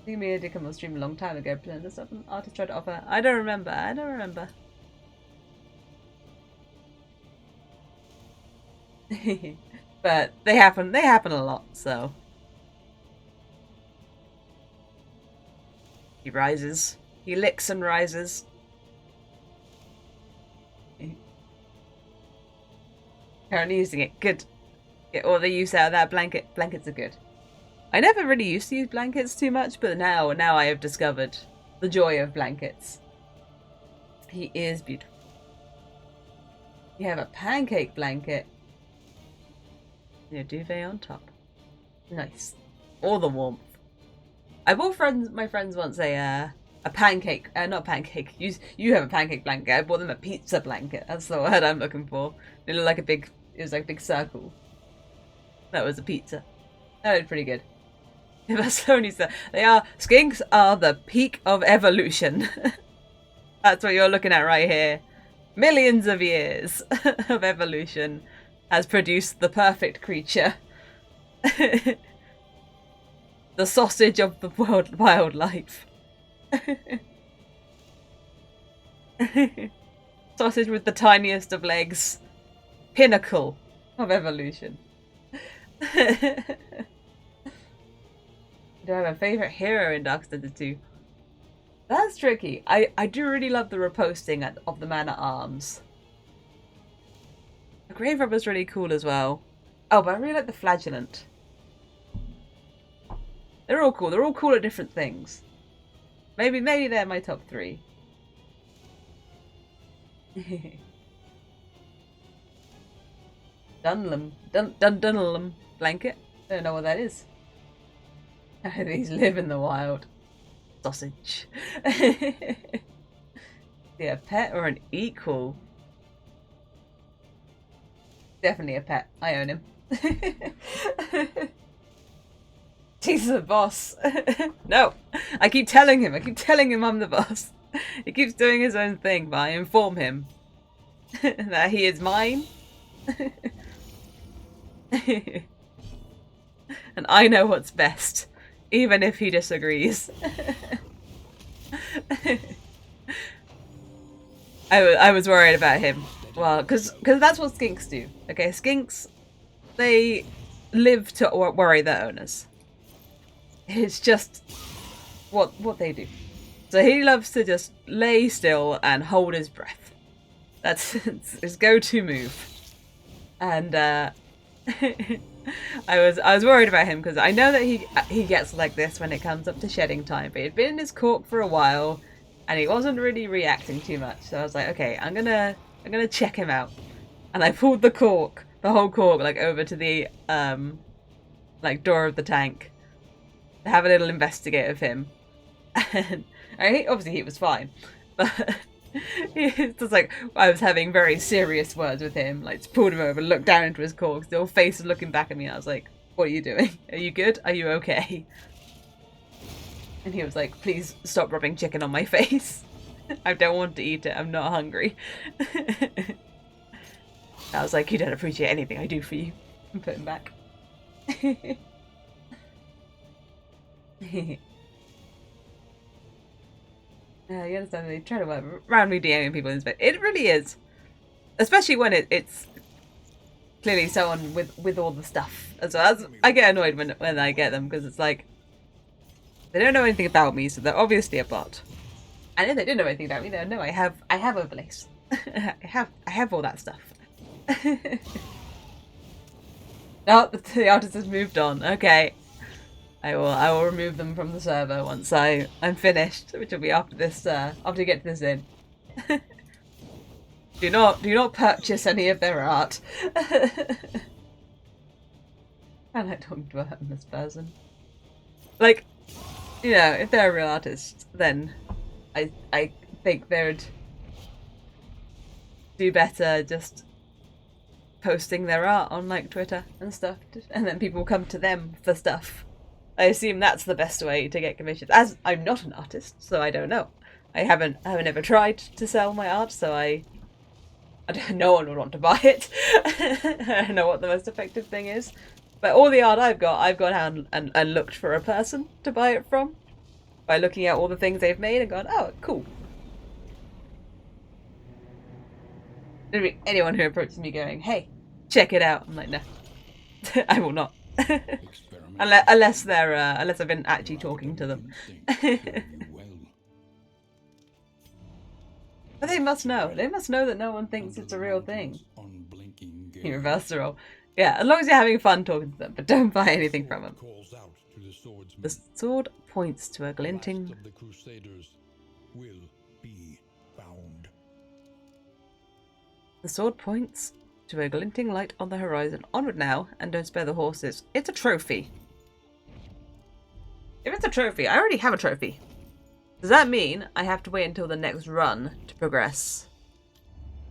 I think Mia did come on stream a long time ago, but there's stuff an artist tried to offer. I don't remember. But they happen a lot, so. He rises. He licks and rises. Currently using it. Good. Get all the use out of that blanket. Blankets are good. I never really used to use blankets too much, but now I have discovered the joy of blankets. He is beautiful. You have a pancake blanket. Your duvet on top. Nice. All the warmth. I bought my friends once a pancake, not pancake. You have a pancake blanket. I bought them a pizza blanket. That's the word I'm looking for. It looked like it was like a big circle. That was a pizza. That looked pretty good. That's only so. Skinks are the peak of evolution. That's what you're looking at right here. Millions of years of evolution has produced the perfect creature. The sausage of the wildlife. Sausage with the tiniest of legs. Pinnacle of evolution. Do I have a favourite hero in Darkstalkers 2? That's tricky. I do really love the reposting of the man-at-arms. The Grave Robber's really cool as well. Oh, but I really like the Flagellant. They're all cool. They're all cool at different things. Maybe they're my top 3. Dunlum blanket. Don't know what that is. These live in the wild. Sausage. Yeah, a pet or an equal? Definitely a pet. I own him. He's the boss. No, I keep telling him I'm the boss. He keeps doing his own thing, but I inform him that he is mine. And I know what's best, even if he disagrees. I was worried about him. Well, because that's what skinks do. Okay, skinks, they live to worry their owners. It's just what they do. So he loves to just lay still and hold his breath. That's his go-to move. And I was worried about him because I know that he gets like this when it comes up to shedding time. But he'd been in his cork for a while, and he wasn't really reacting too much. So I was like, okay, I'm gonna check him out. And I pulled the whole cork, like over to the like door of the tank to have a little investigate of him. And obviously he was fine, but it's just like I was having very serious words with him, like just pulled him over, looked down into his cork, still face looking back at me. And I was like, "What are you doing? Are you good? Are you okay?" And he was like, "Please stop rubbing chicken on my face. I don't want to eat it. I'm not hungry." I was like, "You don't appreciate anything I do for you." And put him back. You understand, they try to work around me DMing people in space. It really is. Especially when it's clearly someone with all the stuff. As well as I get annoyed when I get them, because it's like they don't know anything about me, so they're obviously a bot. And if they didn't know anything about me, they'd know I have overlays. I have all that stuff. No, the artist has moved on. Okay. I will remove them from the server once I'm finished, which will be after this after you get this in. Do not purchase any of their art. I like talking to a homeless person. Like, you know, if they're a real artist, then I think they'd do better just posting their art on like Twitter and stuff, and then people come to them for stuff. I assume that's the best way to get commissions. As I'm not an artist, so I don't know. I haven't ever tried to sell my art, so I don't, no one would want to buy it. I don't know what the most effective thing is. But all the art I've gone out and looked for a person to buy it from by looking at all the things they've made and gone, oh, cool. Anyone who approaches me going, hey, check it out, I'm like, no, I will not. Unless I've been actually talking to them. But they must know. They must know that no one thinks it's a real thing. You reverse the role. Yeah, as long as you're having fun talking to them, but don't buy anything from them. The sword points to a glinting. The sword points to a glinting light on the horizon. Onward now, and don't spare the horses. It's a trophy. If it's a trophy, I already have a trophy. Does that mean I have to wait until the next run to progress?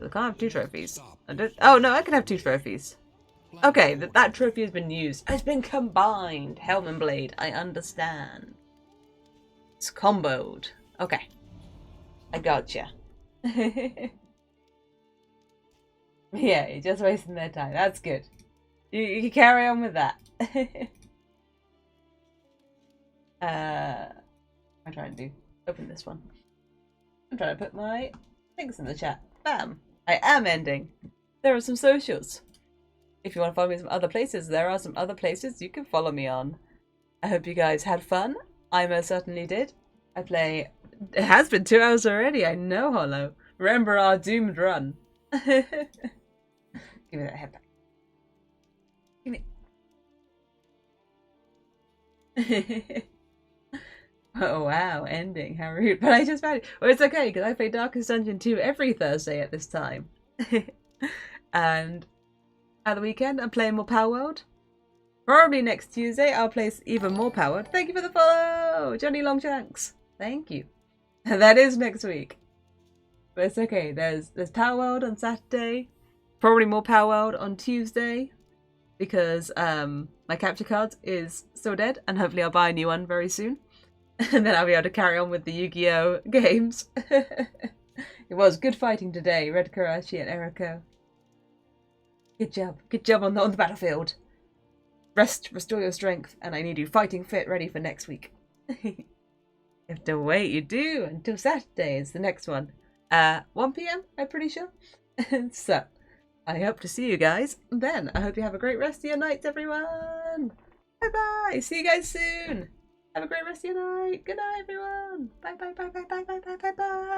I can't have 2 trophies. Oh no, I can have 2 trophies. Okay, that trophy has been used. It's been combined. Helm and blade, I understand. It's comboed. Okay. I gotcha. Yeah, you're just wasting their time. That's good. You can carry on with that. I'm trying to open this one. I'm trying to put my things in the chat. Bam! I am ending. There are some socials. If you want to follow me some other places, there are some other places you can follow me on. I hope you guys had fun. I most certainly did. It has been 2 hours already, I know, Hollow. Remember our doomed run. Give me that head back. Give me... Oh wow, ending, how rude. But I just found it. Well, it's okay, because I play Darkest Dungeon 2 every Thursday at this time. And at the weekend, I'm playing more Power World. Probably next Tuesday, I'll play even more Power World. Thank you for the follow, Johnny Longshanks. Thank you. That is next week. But it's okay, there's Power World on Saturday. Probably more Power World on Tuesday. Because my capture card is still dead, and hopefully I'll buy a new one very soon. And then I'll be able to carry on with the Yu-Gi-Oh! Games. It was good fighting today, Red Karachi and Eriko. Good job. Good job on the battlefield. Rest, restore your strength, and I need you fighting fit, ready for next week. You have to wait, you do, until Saturday is the next one. 1 PM, I'm pretty sure. So, I hope to see you guys then. I hope you have a great rest of your night, everyone. Bye-bye. See you guys soon. Have a great rest of your night. Good night, everyone. Bye, bye, bye, bye, bye, bye, bye, bye, bye.